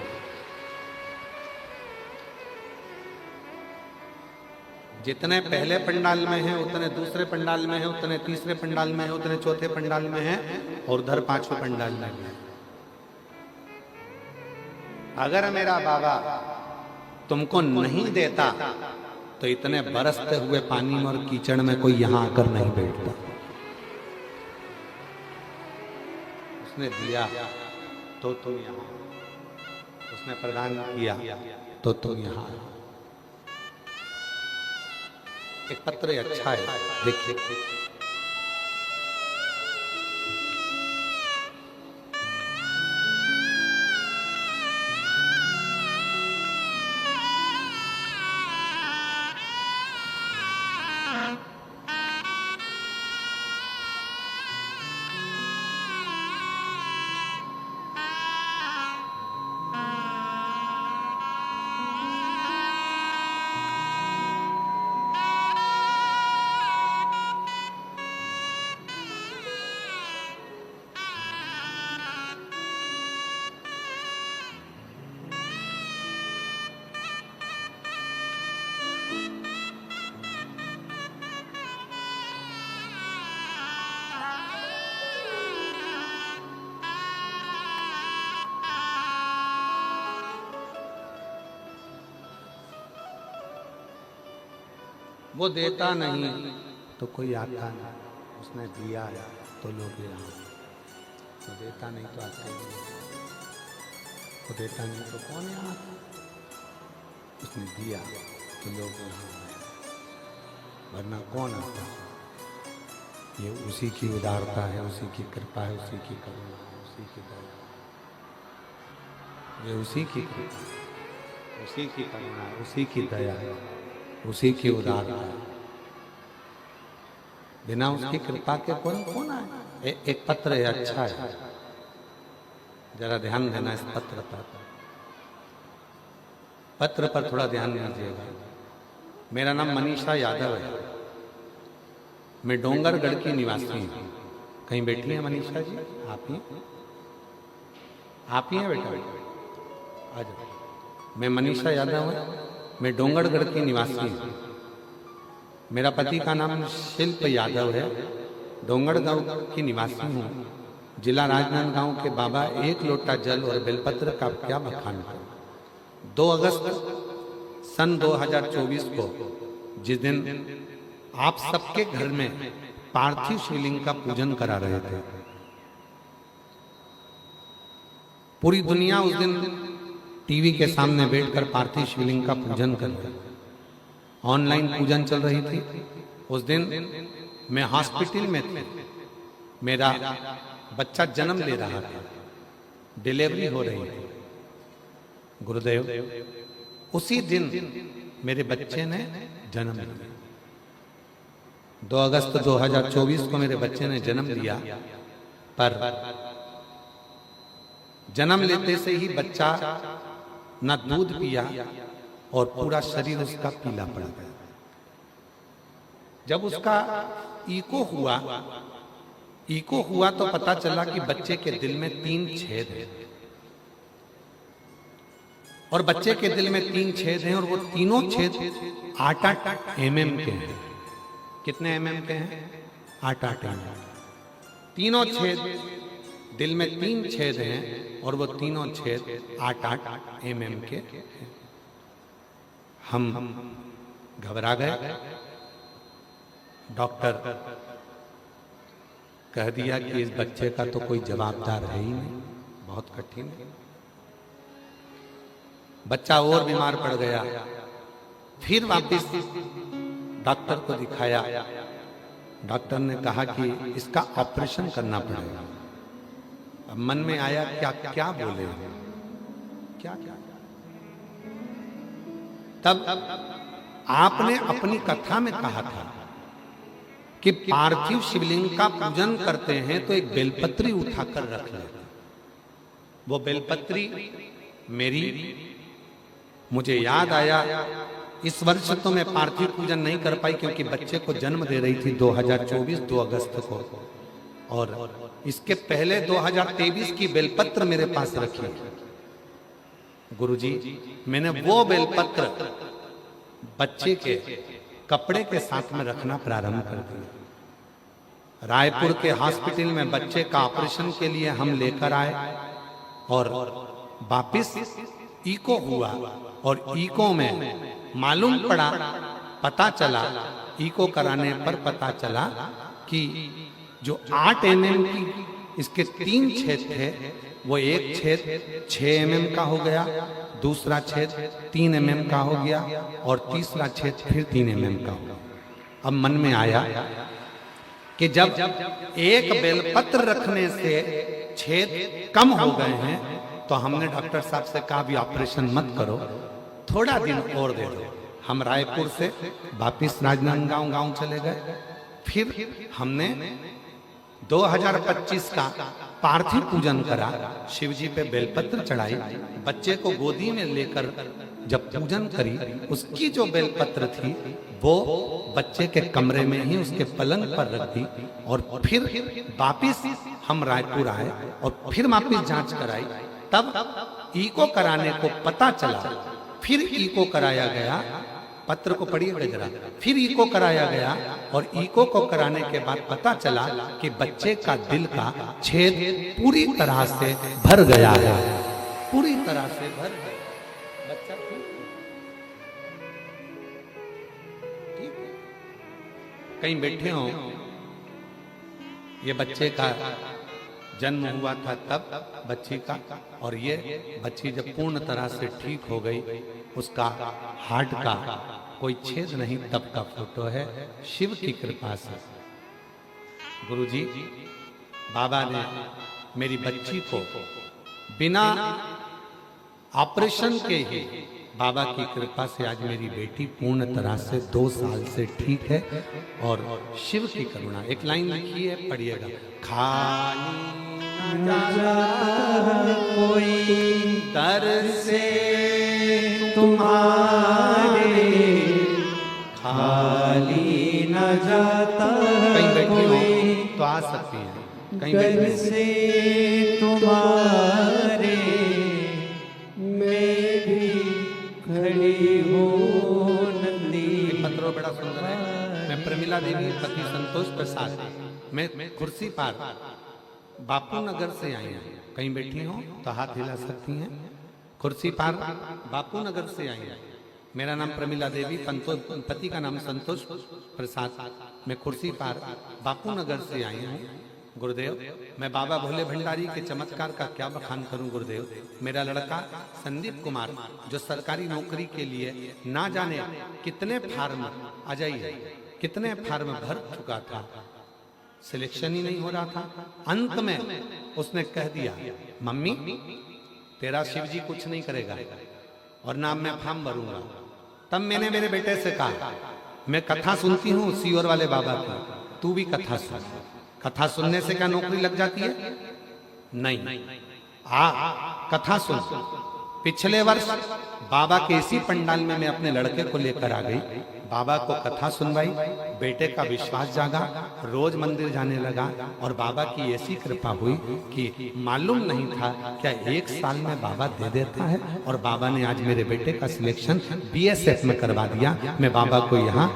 जितने पहले पंडाल में हैं उतने दूसरे पंडाल में हैं, उतने तीसरे पंडाल में हैं, उतने चौथे पंडाल में हैं और उधर 5वें पंडाल में हैं। अगर मेरा बाबा तुमको नहीं देता तो इतने बरसते हुए पानी में और कीचड़ में कोई यहां आकर नहीं बैठता। उसने दिया तो तुम यहां, उसने प्रदान किया तो तुम यहां। एक पत्र अच्छा है, देखिए। वो देता नहीं तो कोई आता नहीं, उसने दिया है तो लोग यहाँ। वो देता नहीं तो आते नहीं, वो देता नहीं तो कौन यहाँ आता? उसने दिया तो लोग यहाँ आए, वरना कौन आता? ये उसी की उदारता है, उसी की कृपा है, उसी की करुणा है, उसी की दया। ये उसी की कृपा, उसी की करुणा है, उसी की दया है, उसी की उदारता है। बिना उसकी कृपा के कौन आए? एक पत्र है, अच्छा है, जरा ध्यान देना इस पत्र पर। पत्र पर थोड़ा ध्यान दीजिएगा। मेरा नाम मनीषा यादव है, मैं डोंगरगढ़ की निवासी हूँ। कहीं बैठी हैं मनीषा जी? आप ही हैं बेटा? आ जाओ। मैं मनीषा यादव हूँ, मैं डोंगरगढ़ की निवासी हूँ। मेरा पति का नाम शिल्प यादव है, डोंगरगढ़ की निवासी हूँ। जिला राजनांदगांव के बाबा, 1 लोटा जल और बेलपत्र का क्या बखान करूं। 2 अगस्त सन 2024 को, जिस दिन आप सबके घर में पार्थिव शिवलिंग का पूजन करा रहे थे, पूरी दुनिया उस दिन टीवी के सामने बैठकर पार्थिव शिवलिंग का पूजन कर रही, ऑनलाइन पूजन चल रही थी। उस दिन मैं हॉस्पिटल में था, मेरा बच्चा जन्म ले रहा था, डिलीवरी हो रही थी। गुरुदेव, उसी दिन मेरे बच्चे ने जन्म लिया। 2 अगस्त 2024 को मेरे बच्चे ने जन्म लिया, पर जन्म लेते से ही बच्चा न दूध पिया और पूरा शरीर उसका पीला पड़ गया। जब उसका इको हुआ तो पता चला कि बच्चे के दिल में 3 छेद हैं, और बच्चे के दिल में 3 छेद हैं, और वो तीनों छेद 8-8 mm के हैं। कितने mm के हैं? 8-8 mm। तीनों छेद, दिल में 3 छेद हैं और वो तीनों छेद 8-8 mm के हैं। हम घबरा गए। डॉक्टर कह दिया कि इस बच्चे का तो कोई जवाबदार है ही नहीं, बहुत कठिन है। बच्चा और बीमार पड़ गया, फिर वापस डॉक्टर को दिखाया। डॉक्टर ने कहा कि इसका ऑपरेशन करना पड़ेगा। अब मन में आया क्या क्या बोले, क्या क्या। तब आपने अपनी कथा में कहा था कि पार्थिव शिवलिंग का पूजन करते हैं तो एक बेलपत्री उठाकर रख ले। वो बेलपत्री मेरी, मुझे याद आया, इस वर्ष तो मैं पार्थिव पूजन नहीं कर पाई क्योंकि बच्चे को जन्म दे रही थी 2024 2 अगस्त को, और इसके पहले 2023 की बेलपत्र मेरे पास रखी। गुरुजी, मैंने वो बेलपत्र बच्चे के कपड़े के साथ में रखना प्रारंभ कर दिया। रायपुर के हॉस्पिटल में बच्चे का ऑपरेशन के लिए हम लेकर आए और वापिस इको हुआ, और इको में मालूम पड़ा, पता चला, इको कराने पर पता चला कि जो 8 mm की इसके 3 छेद थे, वो एक छेद 6 mm का हो गया, दूसरा छेद 3 mm का हो गया, और तीसरा छेद फिर 3 mm का हो गया। अब मन में आया कि जब एक बेलपत्र रखने से छेद कम हो गए हैं तो हमने डॉक्टर साहब से कहा भी ऑपरेशन मत करो, थोड़ा दिन और दे दो। हम रायपुर से वापिस राजनांदगांव गांव चले गए। फिर हमने 2025 का पार्थिव पूजन करा, शिव जी पे बेलपत्र चढ़ाई, बच्चे को गोदी में लेकर जब पूजन करी, उसकी जो बेलपत्र थी वो बच्चे के कमरे में ही उसके पलंग पर रख दी, और फिर वापिस हम रायपुर आए और फिर वापिस जांच कराई। तब इको कराने को पता चला, फिर इको कराया गया, पत्र को पढ़िएगा जरा, फिर इको कराया गया, और इको को कराने के बाद पता चला कि बच्चे का दिल का छेद पूरी तरह से भर गया है, पूरी तरह से भर गया। बच्चा ठीक है, कहीं बैठे हो, ये बच्चे का जन्म हुआ था तब बच्ची का, और ये बच्ची जब पूर्ण तरह से ठीक हो गई, उसका हार्ट का कोई छेद नहीं, तब का फोटो है, शिव की कृपा से। गुरुजी, बाबा ने मेरी बच्ची को बिना ऑपरेशन के ही, बाबा की कृपा से आज मेरी बेटी पूर्ण तरह से 2 साल से ठीक है, और शिव की करुणा। एक लाइन लिखी है, पढ़िएगा। खाली न जाता कोई दर से तुम्हारे, खाली न जाता कहीं बैठी हो तो आ सकती है, कहीं बैठी से तुम्हारे मैं भी खड़ी हूँ नंदी। पत्रों बड़ा सुंदर है। मैं प्रमिला देवी पति संतोष प्रसाद, मैं कुर्सी पार बापू नगर से आई हूँ, कहीं बैठी हो तो हाथ हिला सकती हैं। कुर्सी पार बापू नगर से आई हैं। मेरा नाम प्रमिला देवी, पति का नाम संतोष प्रसाद, मैं कुर्सी पार बापू नगर से आई हूँ। गुरुदेव, मैं बाबा भोले भंडारी के चमत्कार का क्या बखान करूं गुरुदेव। मेरा लड़का संदीप कुमार जो सरकारी नौकरी के लिए ना जाने कितने फार्म, आ जाइए, कितने फार्म भर चुका था, सिलेक्शन ही नहीं हो रहा था। अंत में उसने कह दिया, मम्मी तेरा शिव जी कुछ नहीं करेगा और ना मैं फॉर्म भरूंगा। तब मैंने मेरे बेटे से कहा, मैं कथा सुनती हूँ सीओर वाले बाबा की, तू भी कथा सुन। कथा सुनने से क्या नौकरी लग जाती है? नहीं। कथा सुन। पिछले वर्ष बाबा के इसी पंडाल में मैं अपने लड़के को लेकर आ गई, बाबा को कथा सुनवाई, बेटे का विश्वास जागा, रोज मंदिर जाने लगा, और बाबा की ऐसी कृपा हुई कि मालूम नहीं था क्या 1 साल में बाबा दे देता है। और बाबा ने आज मेरे बेटे का सिलेक्शन BSF में करवा दिया। मैं बाबा को यहाँ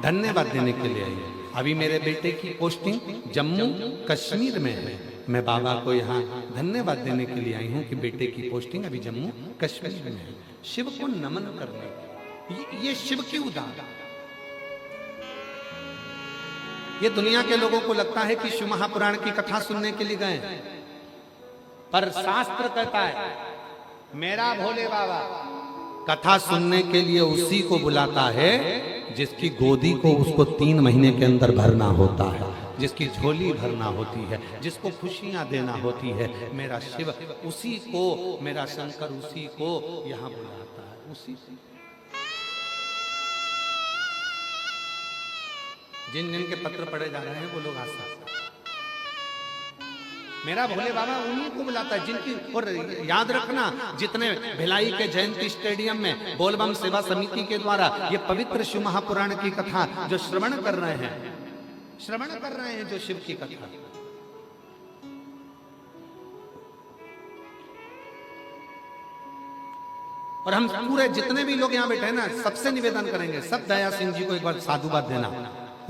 धन्यवाद देने के लिए आई। अभी मेरे बेटे की पोस्टिंग जम्मू कश्मीर में है। मैं बाबा को यहाँ धन्यवाद देने के लिए आई हूँ कि बेटे की पोस्टिंग अभी जम्मू कश्मीर में है। शिव को नमन करने, ये शिव की उदाहरण। ये दुनिया के लोगों को लगता है कि शिव महापुराण की कथा सुनने के लिए गए हैं, पर शास्त्र कहता है मेरा भोले बाबा कथा सुनने के लिए उसी को बुलाता है जिसकी गोदी को उसको 3 महीने के अंदर भरना होता है, जिसकी झोली भरना होती है, जिसको खुशियां देना होती है। मेरा शिव उसी को, मेरा शंकर उसी को यहां बुलाता है, उसी को। जिन जिन के पत्र पढ़े जा रहे हैं वो लोग आशा, मेरा भोले बाबा उन्हीं को बुलाता है जिनकी। और याद रखना, जितने भिलाई के जयंती स्टेडियम में बोलबम सेवा समिति के द्वारा ये पवित्र शिव महापुराण की कथा जो श्रवण कर रहे हैं जो शिव की कथा, और हम पूरे जितने भी लोग यहाँ बैठे हैं ना, सबसे निवेदन करेंगे, सब दया सिंह जी को एक बार साधुवाद देना।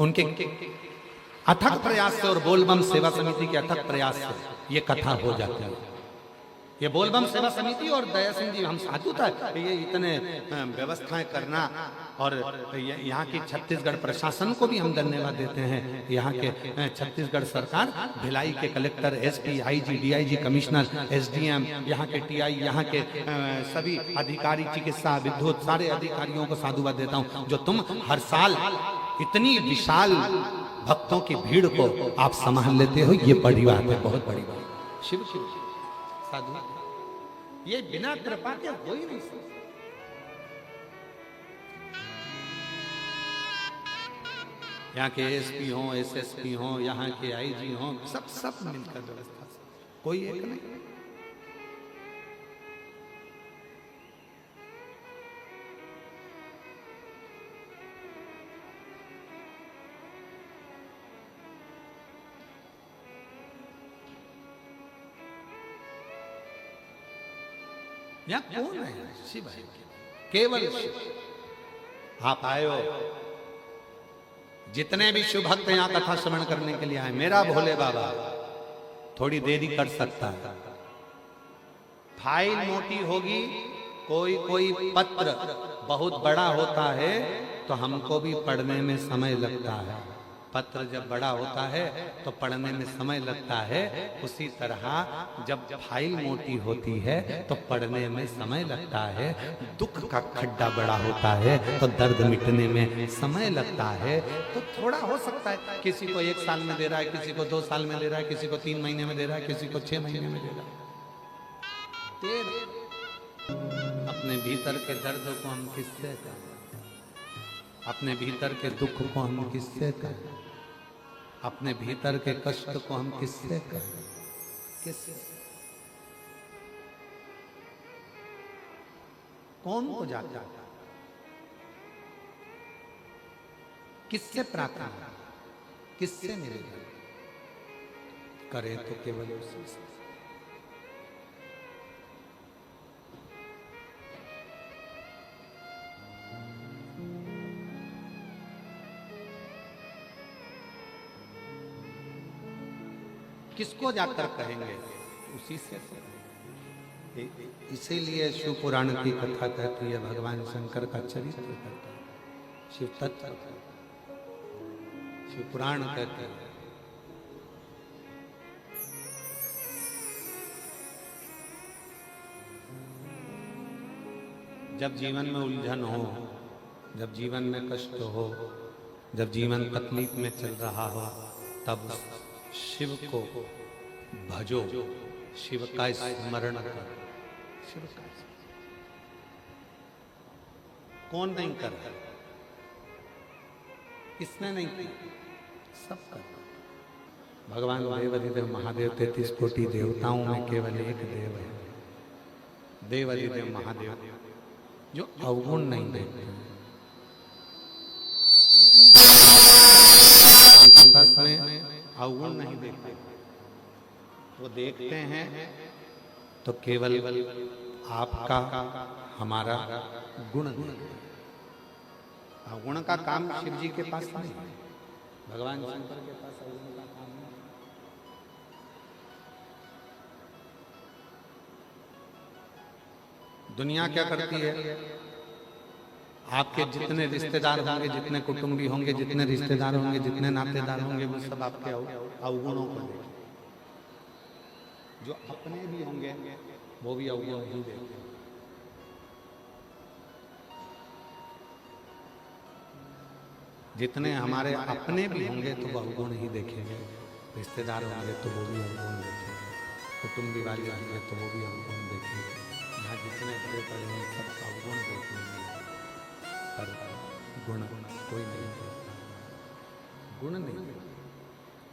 उनके अथक प्रयास से और बोलबम सेवा समिति के अथक प्रयास से ये कथा हो जाती है। ये बोलबम सेवा समिति और दया सिंह जी, हम साधु था, ये इतने व्यवस्थाएं करना, और यहाँ की छत्तीसगढ़ प्रशासन को भी हम धन्यवाद देते हैं। यहाँ के छत्तीसगढ़ सरकार, भिलाई के collector, SP, IG, DIG, commissioner, SDM, यहाँ के टीआई, यहाँ के सभी अधिकारी, चिकित्सा, विद्युत, सारे अधिकारियों को साधुवाद देता हूँ, जो तुम हर साल इतनी विशाल भक्तों की भीड़ को आप संभाल लेते हो। ये बड़ी बात है, बहुत बड़ी बात। शिव शिव साधु, ये बिना कृपा के हो ही नहीं सकता। यहाँ के एसपी हो, एसएसपी हो, यहाँ के आईजी हो, सब मिलकर व्यवस्था से, कोई एक नहीं। यहाँ कौन है? शिव है, केवल शिव। आप आए हो, जितने भी शिव भक्त यहाँ कथा श्रवण करने के लिए आए, मेरा भोले बाबा थोड़ी देरी कर सकता है। फाइल मोटी होगी, कोई पत्र बहुत बड़ा होता है तो हमको भी पढ़ने में समय लगता है। पत्र जब बड़ा होता है तो पढ़ने में समय लगता है, उसी तरह जब फाइल मोटी होती है तो पढ़ने में समय लगता है। दुख का खड्डा बड़ा होता है तो दर्द मिटने में समय लगता है। तो थोड़ा हो सकता है, किसी को 1 साल में दे रहा है, किसी को 2 साल में दे रहा है, किसी को 3 महीने में दे रहा है, किसी को 6 महीने में दे रहा है। अपने भीतर के दर्द को हम किससे कहें? अपने भीतर के दुख को हम किससे कहें? अपने भीतर के कष्ट को हम किससे कहें? किससे? कौन को जाता? किससे प्रार्थना? किससे निवेदन करे? तो केवल उसी से। किसको जाकर कहेंगे? उसी से। इसीलिए शिव पुराण की कथा कहती है, भगवान शंकर का चरित्र कहता है, शिव तत्व, शिव पुराण कहते हैं। जब जीवन में उलझन हो, जब जीवन में कष्ट हो, जब जीवन तकलीफ में चल रहा हो, तब शिव को भजो, शिव का स्मरण करो। शिव का कौन नहीं कर रहा? किसने नहीं किया? सब कर। भगवान देवाधिदेव महादेव 33 कोटि देवताओं में केवल एक देव है, देवाधिदेव महादेव, जो अवगुण नहीं देखते। पास में अवगुण नहीं देखते, वो देखते हैं तो केवल आपका, हमारा गुण। अवगुण का काम शिव जी के पास नहीं, भगवान शंकर के पास अवगुण का काम नहीं। दुनिया क्या करती है? आपके जितने रिश्तेदार होंगे, जितने कुटुंबी होंगे, जितने रिश्तेदार होंगे, जितने नातेदार होंगे, वो सब आपके अवगुणों को देखें। जो अपने भी होंगे वो भी अवगुण ही देखें। जितने हमारे अपने भी होंगे तो वो अवगुण ही देखेंगे, रिश्तेदार होंगे तो वो भी अवगुण देखेंगे, कुटुंबी वाले होंगे तो वो भी अवगुण देखेंगे। यहाँ जितने बड़े बड़े हैं सब अवगुण देखेंगे, पर गुण कोई नहीं देखता, गुण नहीं।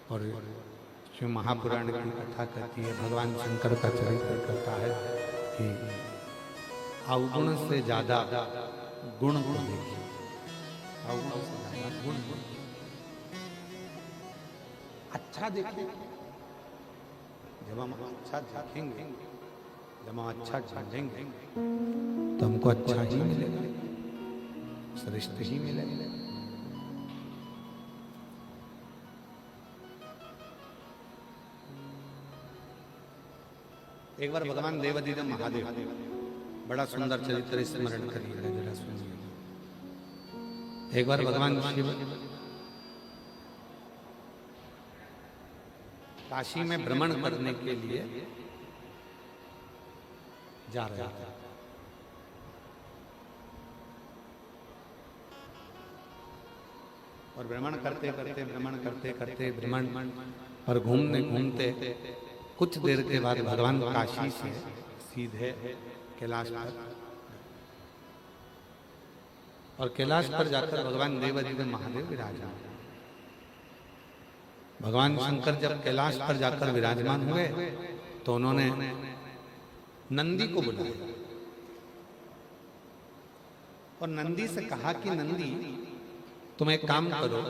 और शिव महापुराण की कथा कहती है, भगवान शंकर का चरित्र कहता है कि अवगुण से ज्यादा गुण को देखिए, अवगुण से ज्यादा गुण को अच्छा देखिए। जब हम अच्छा देखेंगे, जब हम अच्छा जानेंगे तो हमको अच्छा ही मिलेगा, श्रेष्ठ ही मिलेगा। एक बार भगवान देवाधिदेव महादेव, बड़ा सुंदर चरित्र स्मरण करिएगा जरा सुनिए। एक बार भगवान शिव काशी में भ्रमण करने के लिए जा रहे थे। और भ्रमण करते करते भ्रमण और घूमने घूमते कुछ देर के बाद भगवान काशी से सीधे कैलाश पर, और कैलाश पर जाकर भगवान देवाधिदेव महादेव विराजमान। भगवान शंकर जब कैलाश पर जाकर विराजमान हुए तो उन्होंने नंदी को बुलाया और नंदी से कहा कि नंदी, तुम एक काम करो,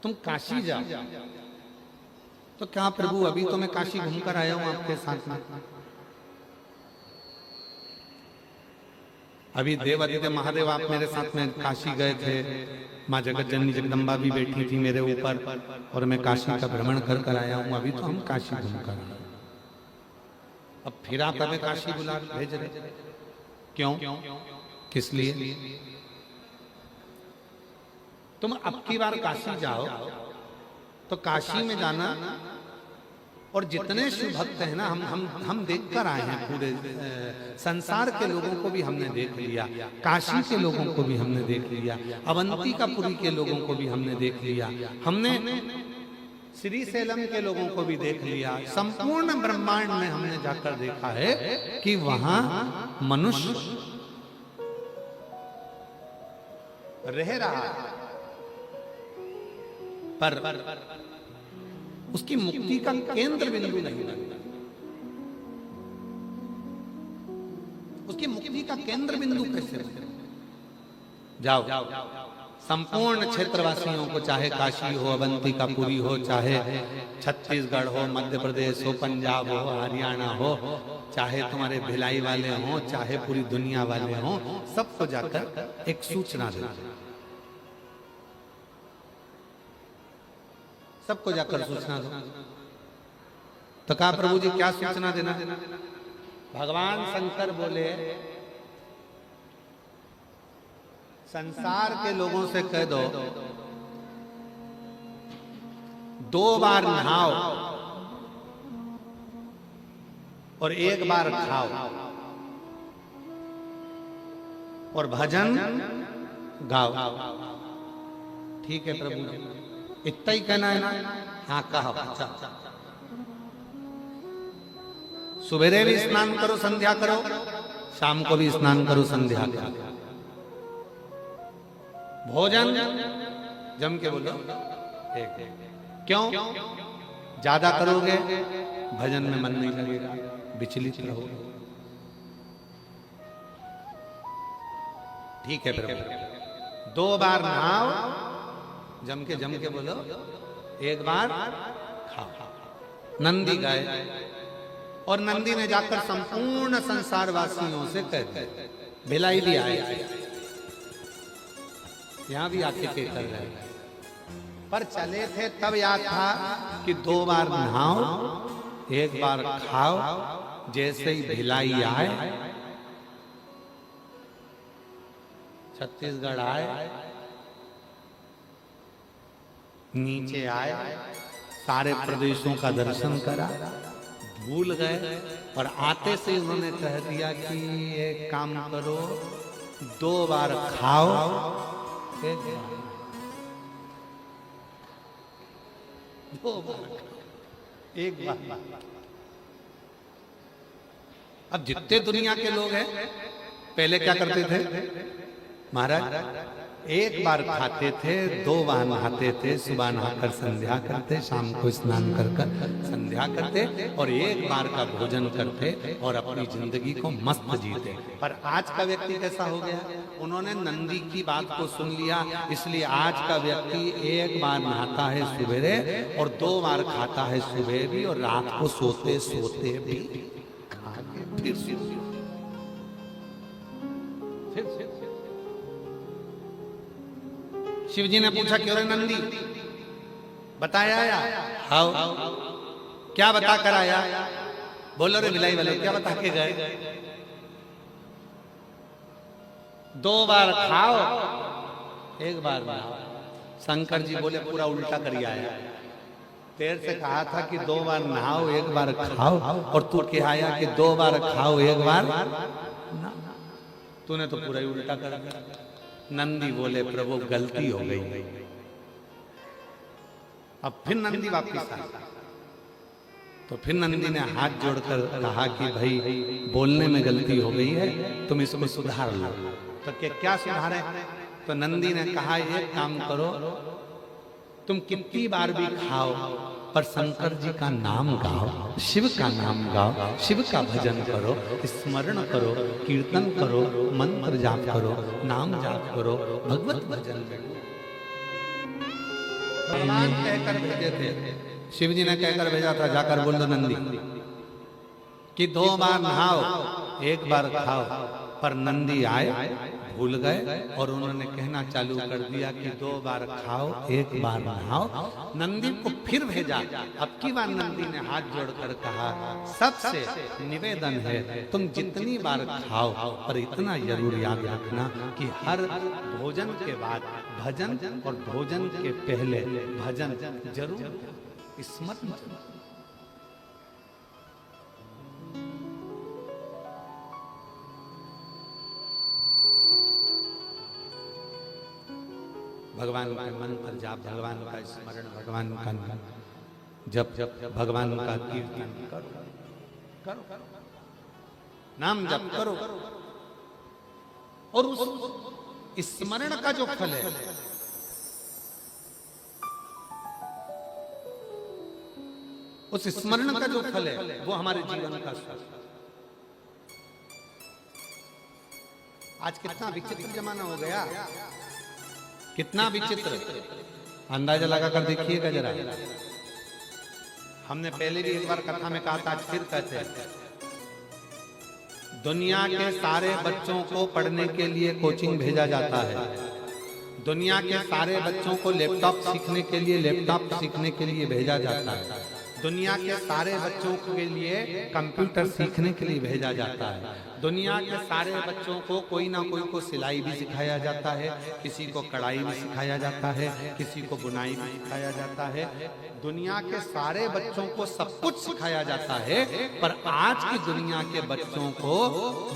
तुम काशी जाओ। तो क्या प्रभु, अभी तो मैं काशी घूमकर आया हूं आपके साथ में। अभी देवाधिदेव महादेव आप मेरे साथ में काशी गए थे, माँ जगत जननी जगदम्बा भी बैठी थी मेरे ऊपर, और मैं काशी का भ्रमण कर कर आया हूं। अभी तो हम काशी घूमकर आए, अब फिर आप हमें काशी बुला भेज रहे, क्यों, किस लिए? तुम अब की बार काशी जाओ तो काशी में जाना, और जितने शिव भक्त हैं ना, हम देख कर आए हैं, पूरे संसार के लोगों को भी हमने देख लिया, काशी के लोगों को भी हमने देख लिया, अवंतिकापुरी के लोगों को भी हमने देख लिया, हमने श्री सेलम के लोगों को भी देख लिया। संपूर्ण ब्रह्मांड में हमने जाकर देखा है कि वहां मनुष्य रह रहा है, पर उसकी मुक्ति का केंद्र बिंदु नहीं बनता। उसकी मुक्ति का केंद्र बिंदु कैसे बने? जाओ संपूर्ण क्षेत्रवासियों को, चाहे काशी हो, अवंतिकापुरी हो, चाहे छत्तीसगढ़ हो, मध्य प्रदेश हो, पंजाब हो, हरियाणा हो, चाहे तुम्हारे भिलाई वाले हो, चाहे पूरी दुनिया वाले हो, सबको जाकर एक सूचना दे, सबको जाकर सूचना दो। तो कहा प्रभु जी क्या सूचना देना? भगवान शंकर बोले, संसार के लोगों से कह दो 2 बार नहाओ और 1 बार खाओ और भजन गाओ। ठीक है प्रभु जी, इतना ही कहना है ना? हाँ कहा। अच्छा, सुबेरे भी स्नान करो, संध्या करो, शाम को भी स्नान करो, संध्या करो, भोजन जम के बोलो एक। क्यों? ज्यादा करोगे भजन में मन नहीं लगेगा, विचलित रहोगे। ठीक है प्रभु, 2 बार नहाओ, जम के बोलो, 1 बार खाओ। नंदी गए और नंदी ने जाकर संपूर्ण संसार वासियों से कह दिया, भिलाई भी आए, यहां भी आके के कर रहे, पर चले थे तब याद था कि 2 बार नहाओ, 1 बार खाओ, जैसे ही भिलाई आए छत्तीसगढ़ आए, नीचे आए, सारे प्रदेशों का दर्शन करा, भूल गए और आते से उन्होंने कह दिया कि एक काम करो, 2 बार खाओ, एक बार 2 बार खाओ, एक बार। अब जितने दुनिया के लोग हैं पहले क्या करते थे महाराज? एक बार खाते थे, 2 बार नहाते थे, सुबह नहाकर संध्या करते, शाम को स्नान कर संध्या करते और एक बार का भोजन करते और अपनी जिंदगी को मस्त जीते। पर आज का व्यक्ति कैसा हो गया? उन्होंने नंदी की बात को सुन लिया, इसलिए आज का व्यक्ति एक बार नहाता है सवेरे और 2 बार खाता है सुबह भी और रात को सोते सोते भी खा के फिर शिव जी ने पूछा क्यों रे नंदी, बताया या? हाउ क्या बता कर आया? बोलो रे बिलाई वाले, क्या बता के गए? 2 बार खाओ, एक बार नहाओ। शंकर जी बोले पूरा उल्टा करिए आया। तेरे से कहा था कि 2 बार नहाओ, एक बार खाओ, और तू क्या आया कि 2 बार खाओ, एक बार ना। तूने तो पूरा ही उल्टा कर दिया। नंदी बोले प्रभु गलती हो गई। अब फिर नंदी वापिस आया, तो फिर नंदी ने हाथ जोड़कर कहा कि भाई बोलने में गलती हो गई है, तुम इसमें सुधार लो। तो क्या सुधारे? तो नंदी ने कहा एक काम करो, तुम कितनी बार भी खाओ पर शंकर जी का नाम गाओ, शिव का नाम गाओ, शिव का भजन करो, स्मरण करो, कीर्तन करो, मंत्र जाप करो, नाम जाप करो, भगवत भजन करो। भगवान कहकर भेजे थे, शिव जी ने कहकर भेजा था जाकर बोल दो नंदी कि 2 बार नहाओ, एक बार खाओ। पर नंदी आए, भूल गए और उन्होंने कहना चालू कर दिया कि 2 बार खाओ, एक बार नहाओ। नंदी को फिर भेजा। अब की बार नंदी ने हाथ जोड़कर कहा सबसे निवेदन है तुम जितनी बार खाओ पर इतना जरूर याद रखना कि हर भोजन के बाद भजन और भोजन के पहले भजन जरूर स्मरण। भगवान का मन पर जाप, भगवान का स्मरण, भगवान का नाम जब भगवान का कीर्तन करो, नाम जप करो। और उस स्मरण का जो फल है, उस स्मरण का जो फल है वो हमारे जीवन का सुख। आज कितना विचित्र जमाना हो गया, कितना विचित्र। अंदाजा लगाकर देखिएगा जरा। हमने पहले भी एक बार कथा में कहा था, आज फिर कहते हैं, दुनिया के सारे बच्चों को पढ़ने के लिए कोचिंग भेजा जाता है, दुनिया के सारे बच्चों को लैपटॉप सीखने के लिए लैपटॉप सीखने के लिए भेजा जाता है, दुनिया के सारे बच्चों के लिए कंप्यूटर सीखने के लिए भेजा जाता है, दुनिया के सारे बच्चों को कोई ना कोई को सिलाई भी सिखाया जाता है, किसी को कढ़ाई भी सिखाया जाता है, किसी को बुनाई भी सिखाया जाता है। दुनिया के सारे बच्चों को सब कुछ सिखाया जाता है, पर आज की दुनिया के बच्चों को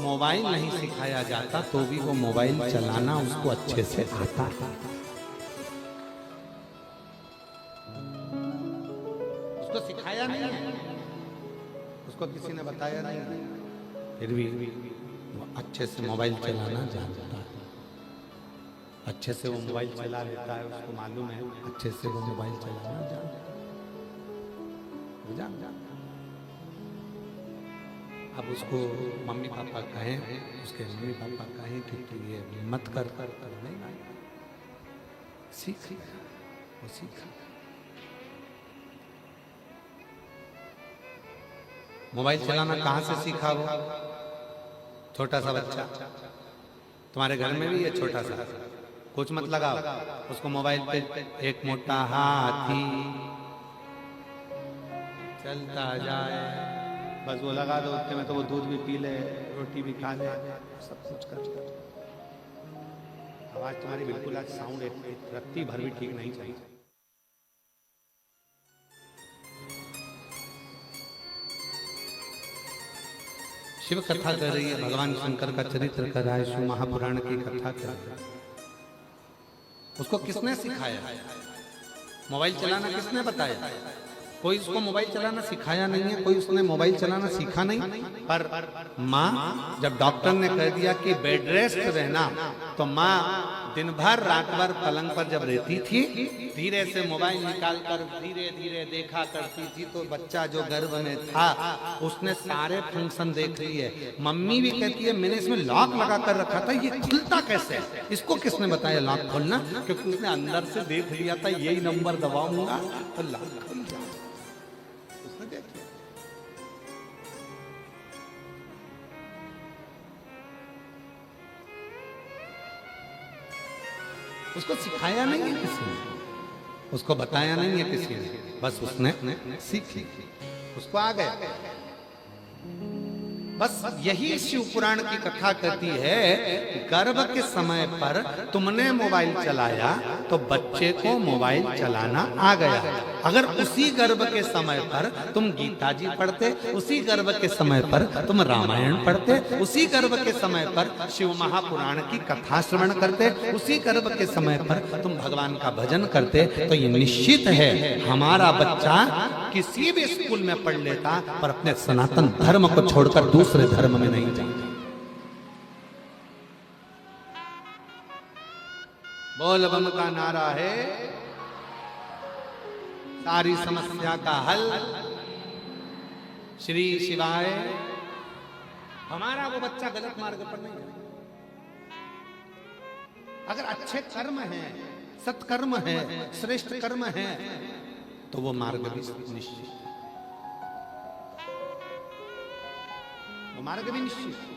मोबाइल नहीं सिखाया जाता, तो भी वो मोबाइल चलाना उसको अच्छे से आता है। उसको सिखाया नहीं है, उसको किसी ने बताया नहीं है, फिर भी वो अच्छे से मोबाइल चलाना जानता है, अच्छे से वो मोबाइल चला लेता है, उसको मालूम है अच्छे से वो मोबाइल चलाना जानता है। अब उसको मम्मी पापा कहें, उसके मम्मी पापा कहें कि तू ये मत कर, नहीं सीख, वो सीखा। मोबाइल चलाना कहाँ से सीखा वो? छोटा सा बच्चा, तुम्हारे घर में भी है छोटा सा, कुछ मत लगाओ उसको मोबाइल पे, एक मोटा हाथी चलता जाए, बस वो लगा दो, उतने में तो वो दूध भी पी ले, रोटी भी खा ले, सब कुछ कर ले। आवाज तुम्हारी बिल्कुल आज साउंड एक रत्ती भर भी ठीक नहीं चाहिए। शिव कथा कर रही है, भगवान शंकर का चरित्र कर रहा है, शिव महापुराण की कथा कर रहा है। उसको किसने सिखाया? मोबाइल चलाना किसने बताया? कोई उसको मोबाइल चलाना सिखाया नहीं है, कोई उसने मोबाइल चलाना सीखा नहीं। पर माँ जब डॉक्टर ने कह दिया कि बेड रेस्ट रहना, तो माँ दिन भर रात भर पलंग पर जब रहती थी, धीरे से मोबाइल निकाल कर धीरे धीरे देखा करती थी। तो बच्चा जो गर्भ में था उसने सारे फंक्शन देख लिए। मम्मी भी कहती है मैंने इसमें लॉक लगा कर रखा था, ये खुलता कैसे? इसको किसने बताया लॉक खोलना? क्योंकि उसने अंदर से देख लिया था, यही नंबर दबाऊंगा तो लॉक खुल जाए। उसने देख लिया। उसको सिखाया नहीं है किसी ने, उसको बताया नहीं है किसी ने, बस उसने सीख ली, उसको आ गया। बस यही शिव पुराण की कथा कहती है, गर्भ के समय पर तुमने मोबाइल चलाया तो बच्चे को मोबाइल चलाना आ गया। अगर उसी गर्भ के समय पर तुम गीता जी पढ़ते, उसी गर्भ के समय पर तुम रामायण पढ़ते, उसी गर्भ के समय पर शिव महापुराण की कथा श्रवण करते, उसी गर्भ के समय पर तुम भगवान का भजन करते, तो ये निश्चित है हमारा बच्चा किसी भी स्कूल में पढ़ लेता, पर अपने सनातन धर्म को छोड़कर दूसरे धर्म में नहीं जाता। बोल बम का नारा है सारी समस्या का हल, श्री शिवाय। हमारा वो बच्चा गलत मार्ग पर नहीं है। अगर अच्छे कर्म है, सत्कर्म है, श्रेष्ठ कर्म है, तो वो मार्ग भी निश्चित है, वो मार्ग भी निश्चित है।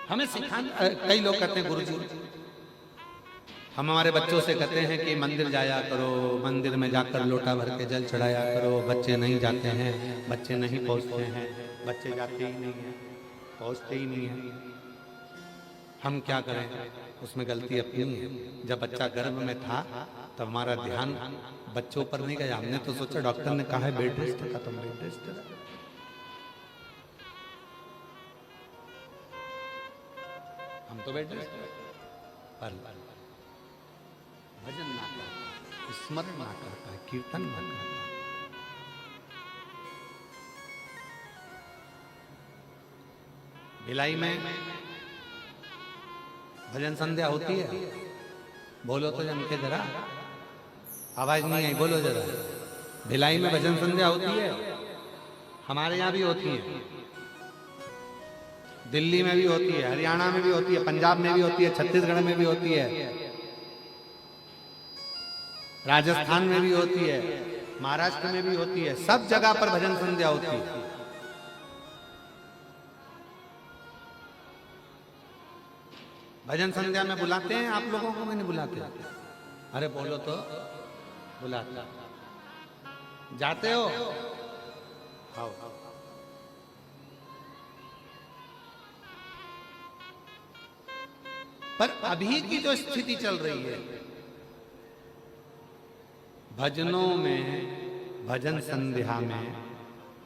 हमें सिखाना, कई लोग कहते हैं गुरुजी, हम हमारे बच्चों से कहते हैं कि मंदिर जाया करो, मंदिर में जाकर लोटा भर के जल चढ़ाया करो। बच्चे नहीं जाते हैं, बच्चे नहीं पहुंचते हैं, बच्चे जाते ही नहीं हैं, पहुंचते ही नहीं हैं। हम क्या करें? उसमें गलती अपनी है। जब बच्चा गर्भ में था तब हमारा ध्यान बच्चों पर नहीं गया। हमने तो सोचा डॉक्टर ने कहा है बेड रेस्ट का, तुम बेड रेस्ट करो। हम तो बेड रेस्ट पर भजन ना करता, स्मरण ना करता, कीर्तन ना करता। भिलाई में भजन संध्या होती है, बोलो तो जम के जरा, आवाज नहीं आई, बोलो जरा। भिलाई में भजन संध्या होती है, हमारे यहाँ भी होती है, दिल्ली में भी होती है, हरियाणा में भी होती है, पंजाब में भी होती है, छत्तीसगढ़ में भी होती है, राजस्थान में भी होती है, महाराष्ट्र में भी होती है। सब जगह पर भजन संध्या होती है। भजन संध्या में बुलाते हैं आप लोगों को? नहीं बुलाते? अरे बोलो तो, बुलाते। जाते हो? आओ। पर अभी की जो स्थिति चल रही है, भजनों में, भजन संध्या में,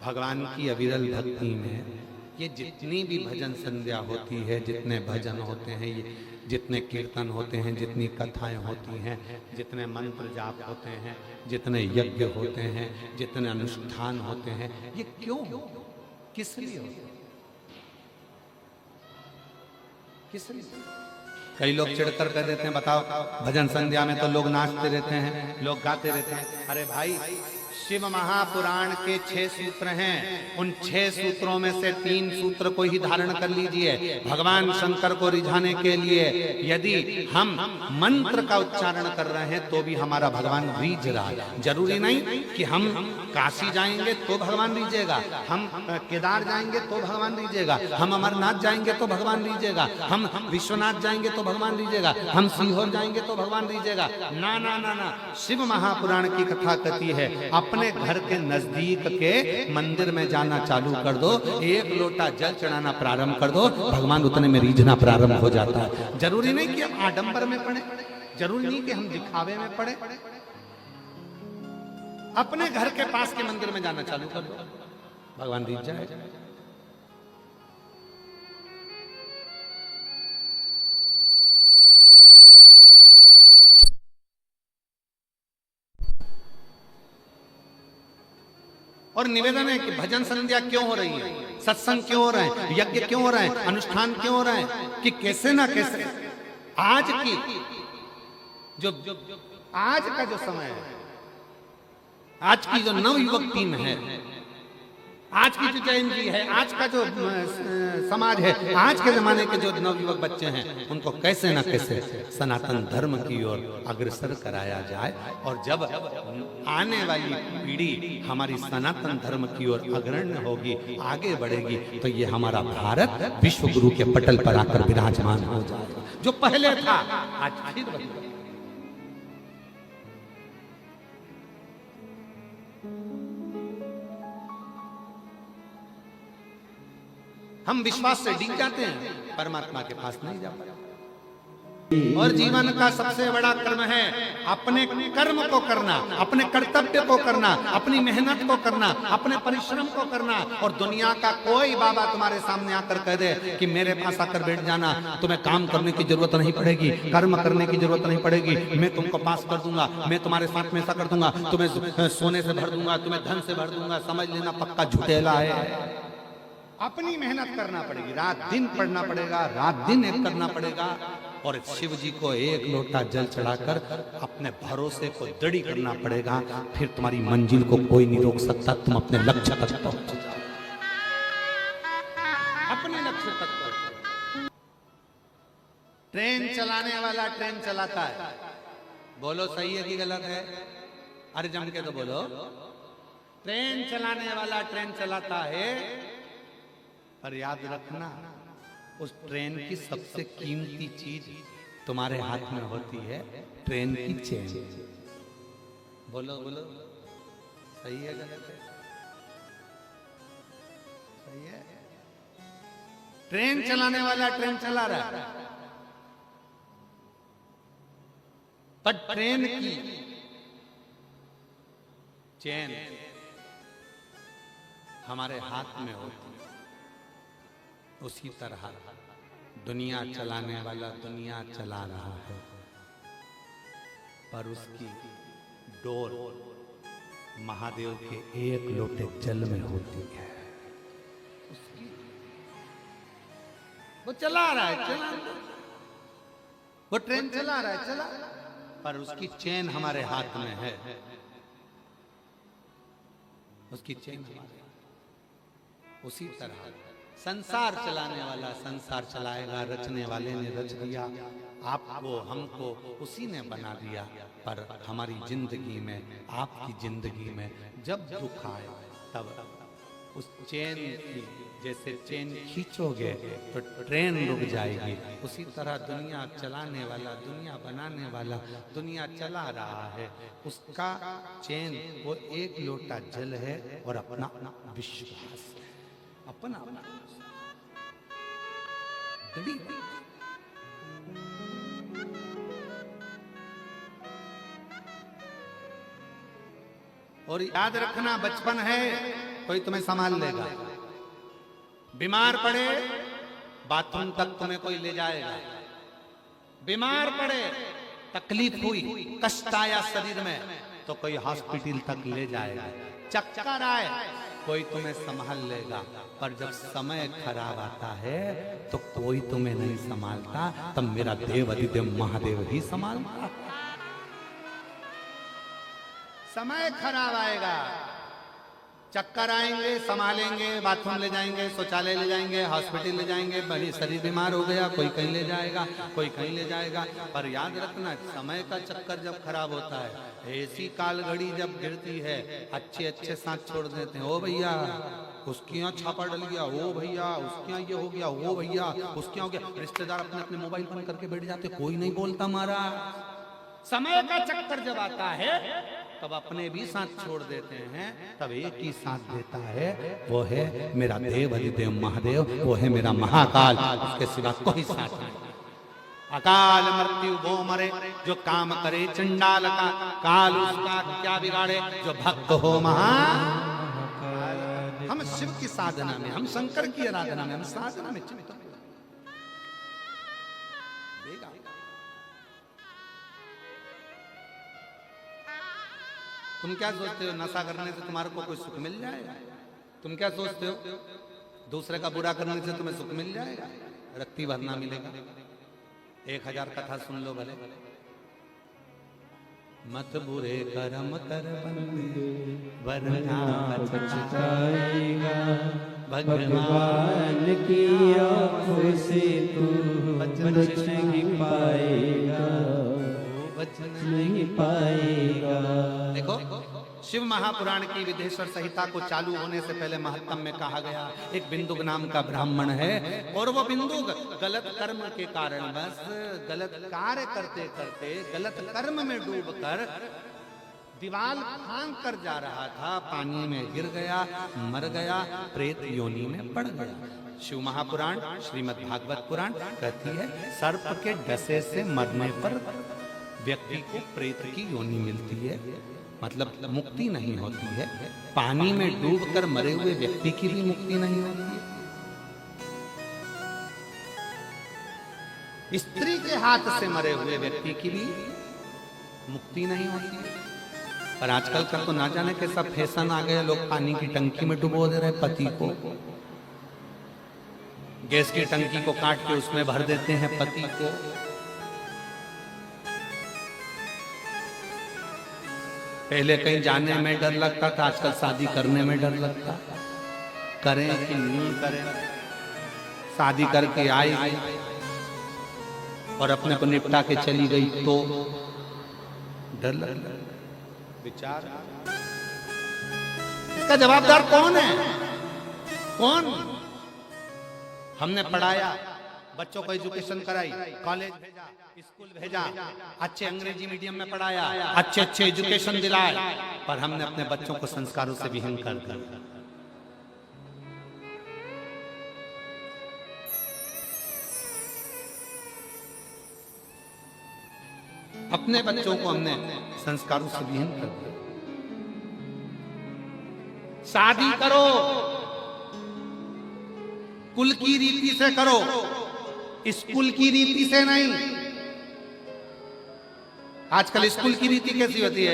भगवान की अविरल भक्ति में, ये जितनी भी भजन संध्या होती है, जितने भजन होते हैं, ये जितने कीर्तन होते हैं, जितनी कथाएं होती हैं, जितने मंत्र जाप होते हैं, जितने यज्ञ होते हैं, जितने अनुष्ठान होते हैं, ये क्यों? किस लिए होते हैं? किस लिए? कई लोग चिढ़कर कह देते हैं, बताओ भजन संध्या में तो लोग नाचते रहते हैं, लोग गाते रहते हैं। अरे भाई, शिव महापुराण के 6 सूत्र हैं, उन 6 सूत्रों में से 3 सूत्र को ही धारण कर लीजिए। भगवान शंकर को रिझाने के लिए यदि हम मंत्र का उच्चारण कर रहे हैं तो भी हमारा भगवान रीझ रहा है। जरूरी नहीं कि हम काशी जाएंगे तो भगवान रीझेगा, हम केदार जाएंगे तो भगवान रीझेगा, हम अमरनाथ जाएंगे तो भगवान रीझेगा, हम विश्वनाथ जाएंगे तो भगवान रीझेगा, हम सीहोर जाएंगे तो भगवान रीझेगा। ना ना ना ना, शिव महापुराण की कथा कहती है आप अपने घर के नजदीक के मंदिर में जाना चालू कर दो, एक लोटा जल चढ़ाना प्रारंभ कर दो, भगवान उतने में रीझना प्रारंभ हो जाता है। जरूरी नहीं कि हम आडंबर में पड़े, जरूरी नहीं कि हम दिखावे में पड़े, अपने घर के पास के मंदिर में जाना चालू कर दो, भगवान रीझ जाए। और निवेदन है कि भजन संध्या क्यों हो रही है, सत्संग क्यों हो रहे हैं, यज्ञ क्यों हो रहे हैं, अनुष्ठान क्यों हो रहे हैं, कि कैसे ना कैसे आज की जो आज का जो समय है, आज की जो नवयुवक टीम है, आज की जो जैन जी है, आज का जो समाज है, आज के जमाने के जो नवयुवक बच्चे हैं, उनको कैसे ना कैसे सनातन धर्म की ओर अग्रसर कराया जाए। और जब आने वाली पीढ़ी हमारी सनातन धर्म की ओर अग्रण्य होगी, आगे बढ़ेगी, तो ये हमारा भारत विश्व गुरु के पटल पर आकर विराजमान हो जाएगा। जो पहले था आज फिर वही। हम विश्वास से डीग जाते हैं, परमात्मा के पास नहीं जा पाते। और जीवन का सबसे बड़ा कर्म है अपने कर्म को करना, अपने कर्तव्य को करना, अपनी मेहनत को करना, अपने परिश्रम को करना। और दुनिया का कोई बाबा तुम्हारे सामने आकर कह दे कि मेरे पास आकर बैठ जाना, तुम्हें काम करने की जरूरत नहीं पड़ेगी, कर्म करने की जरूरत नहीं पड़ेगी, मैं तुमको पास कर दूंगा, मैं तुम्हारे साथ में ऐसा कर दूंगा, तुम्हें सोने से भर दूंगा, तुम्हें धन से भर दूंगा, समझ लेना पक्का झुटेला है। अपनी मेहनत करना पड़ेगी, रात दिन पढ़ना पड़ेगा, रात दिन एक करना पड़ेगा। और शिव जी को एक लोटा जल चढ़ाकर अपने भरोसे को दृढ़ करना पड़ेगा, फिर तुम्हारी मंजिल को कोई नहीं रोक सकता, तुम अपने लक्ष्य तक पहुंच जाओ, अपने लक्ष्य तक पहुंच। ट्रेन चलाने वाला ट्रेन चलाता है, बोलो सही है कि गलत है? अरे जम के तो बोलो। ट्रेन चलाने वाला ट्रेन चलाता है, पर याद रखना उस ट्रेन की सबसे कीमती चीज तुम्हारे हाथ में होती है, ट्रेन की चेन। बोलो बोलो, सही है गलत है? सही है। ट्रेन चलाने वाला ट्रेन चला रहा है, पर ट्रेन की चेन हमारे हाथ में होती है। उसी तरह दुनिया चलाने वाला दुनिया चला रहा है, पर उसकी डोर महादेव के एक लोटे जल में होती है। वो चला रहा है, चला, वो ट्रेन चला रहा है, चला, पर उसकी चेन हमारे हाथ में है, उसकी चेन हमारे। उसी तरह संसार चलाने वाला संसार चलाएगा, रचने वाले ने रच दिया, आपको हमको उसी ने बना दिया। पर हमारी जिंदगी में, आपकी जिंदगी में जब दुख आए, तब उस चेन की जैसे चेन खींचोगे तो ट्रेन रुक जाएगी। उसी तरह दुनिया चलाने वाला, दुनिया बनाने वाला, दुनिया चला रहा है, उसका चेन वो एक लोटा जल है और अपना विश्वास, अपना और याद रखना, बचपन है, कोई तुम्हें संभाल लेगा, बीमार पड़े बाथरूम तक तुम्हें कोई ले जाएगा, बीमार पड़े, तकलीफ हुई, कष्ट आया शरीर में, तो कोई हॉस्पिटल तक ले जाएगा, चक्कर आए कोई तुम्हें संभाल लेगा। पर जब समय खराब आता है तो कोई तुम्हें नहीं संभालता, तब मेरा देव अधिदेव महादेव ही संभालता। समय खराब आएगा, चक्कर आएंगे, संभालेंगे, बाथरूम ले जाएंगे, शौचालय ले जाएंगे, हॉस्पिटल ले जाएंगे, बड़ी शरीर बीमार हो गया, कोई कहीं ले जाएगा, कोई कहीं ले जाएगा। पर याद रखना, समय का चक्कर जब खराब होता है, ऐसी काल घड़ी जब गिरती है, अच्छे अच्छे साथ छोड़ देते हैं, ओ भैया उसके यहाँ छापा डल गया, ओ भैया उसके यहाँ ये हो गया, ओ भैया उसके यहाँ हो गया, रिश्तेदार अपने अपने मोबाइल बंद करके बैठ जाते, कोई नहीं बोलता। हमारा समय का चक्कर जब आता है तब अपने भी साथ छोड़ देते हैं, तब एक ही साथ देता है, वो है मेरा देव अधिदेव महादेव, वो है मेरा महाकाल, उसके सिवा कोई साथ नहीं। अकाल मृत्यु वो मरे जो काम करे चंडाल का, काल उसका क्या बिगाड़े जो भक्त हो महा। हम शिव की साधना में, हम शंकर की आराधना में, हम साधना में चिंतन देगा। तुम क्या सोचते हो नशा करने से तुम्हारे को कोई सुख मिल जाएगा? तुम क्या सोचते हो दूसरे का बुरा करने से तुम्हें सुख मिल जाएगा? रत्ती भरना मिलेगा। 1000 कथा सुन लो भले। मत बुरे कर्म कर बंदे वरना पछताएगा, भगवान की आँखों से तू बच नहीं पाएगा, बच नहीं पाएगा। देखो शिव महापुराण की विदेश्वर संहिता को चालू होने से पहले महात्म्य में कहा गया एक बिंदुक नाम का ब्राह्मण है, और वो बिंदुक गलत कर्म के कारण बस गलत कार्य करते करते गलत कर्म में डूबकर दीवार फांक कर जा रहा था, पानी में गिर गया, मर गया, प्रेत योनि में पड़ गया। शिव महापुराण श्रीमद् भागवत पुराण कहती है सर्प के डसे से मरने पर व्यक्ति को प्रेत की योनि मिलती है, मतलब मुक्ति नहीं होती है। पानी में डूबकर मरे हुए व्यक्ति की भी मुक्ति नहीं होती है। स्त्री के हाथ से मरे हुए व्यक्ति की भी मुक्ति नहीं होती है। पर आजकल का तो ना जाने कैसा फैशन आ गया, लोग पानी की टंकी में डुबो दे रहे पति को, गैस की टंकी को काट के उसमें भर देते हैं पति को। पहले कहीं जाने में डर लगता था, आजकल शादी करने में डर लगता। करें कि नहीं करें, शादी करके आई और अपने को निपटा के चली गई तो डर लगता। विचार इसका जवाबदार कौन है? कौन? हमने पढ़ाया, बच्चों को एजुकेशन कराई, कॉलेज भेजा, स्कूल भेजा, अच्छे अंग्रेजी मीडियम में पढ़ाया, अच्छे अच्छे एजुकेशन दिलाए, पर हमने अपने बच्चों को संस्कारों से विहीन कर दिया। अपने बच्चों को हमने संस्कारों से विहीन कर दिया। शादी करो कुल की रीति से करो, स्कूल की रीति से नहीं। आजकल स्कूल की रीति कैसी होती है,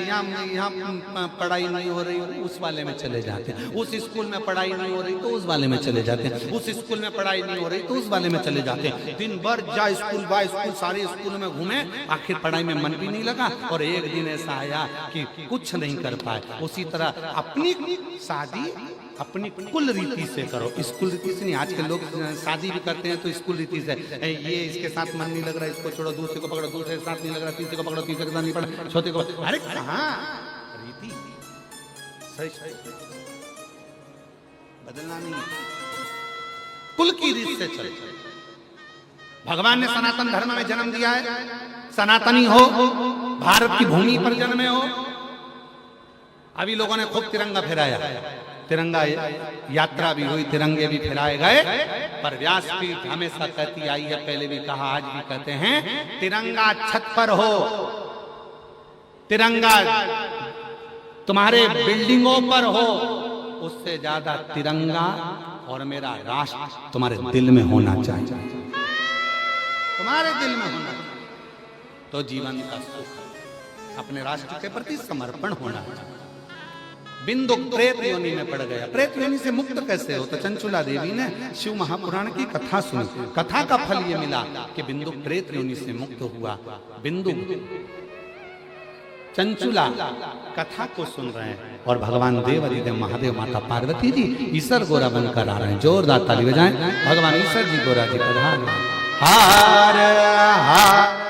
यहाँ पढ़ाई नहीं हो रही, उस वाले में चले जाते हैं। उस स्कूल में पढ़ाई नहीं हो रही तो उस वाले में चले जाते हैं। उस स्कूल में पढ़ाई नहीं हो रही तो उस वाले में चले जाते हैं। दिन भर जा स्कूल बाय स्कूल सारे स्कूल में घूमे, आखिर पढ़ाई में मन भी नहीं लगा, और एक दिन ऐसा आया कि कुछ नहीं कर पाए। उसी तरह अपनी शादी अपनी कुल रीति से करो, स्कूल रीति से नहीं। आजकल लोग शादी भी करते हैं तो स्कूल रीति से, ये इसके साथ मन नहीं लग रहा, इसको छोड़ो, दूसरे को पकड़ो, दूसरे के साथ नहीं लग रहा, तीसरे को पकड़ो, तीसरे के साथ नहीं पकड़ो, छोटे को। अरे कहाँ रीति सही बदलना नहीं, कुल की रीत से चलो। भगवान ने सनातन धर्म में जन्म दिया है, सनातनी हो, भारत की भूमि पर जन्मे हो। अभी लोगों ने खूब तिरंगा फहराया, तिरंगा यात्रा भी हुई, तिरंगे भी फहराए गए, पर व्यासपीठ हमेशा कहती आई है, पहले भी कहा आज भी कहते हैं, तिरंगा छत पर हो, तिरंगा तुम्हारे बिल्डिंगों पर हो, उससे ज्यादा तिरंगा और मेरा राष्ट्र तुम्हारे दिल में होना चाहिए, तुम्हारे दिल में होना चाहिए। तो जीवन का सुख अपने राष्ट्र के प्रति समर्पण होना चाहिए। बिंदुक प्रेत योनि में पड़ गया। प्रेत योनि से मुक्त कैसे हो? तो चंचुला देवी ने शिव महापुराण की कथा सुनी, कथा का फल ये मिला कि बिंदुक प्रेत योनि से मुक्त हुआ। बिंदुक चंचुला कथा को सुन रहे हैं और भगवान देव अधिदेव महादेव माता पार्वती जी ईश्वर गोरा बनकर आ रहे हैं। जोरदार ताली बजाएं, भगवान ईश्वर जी गोरा जी प्रधान। हार हार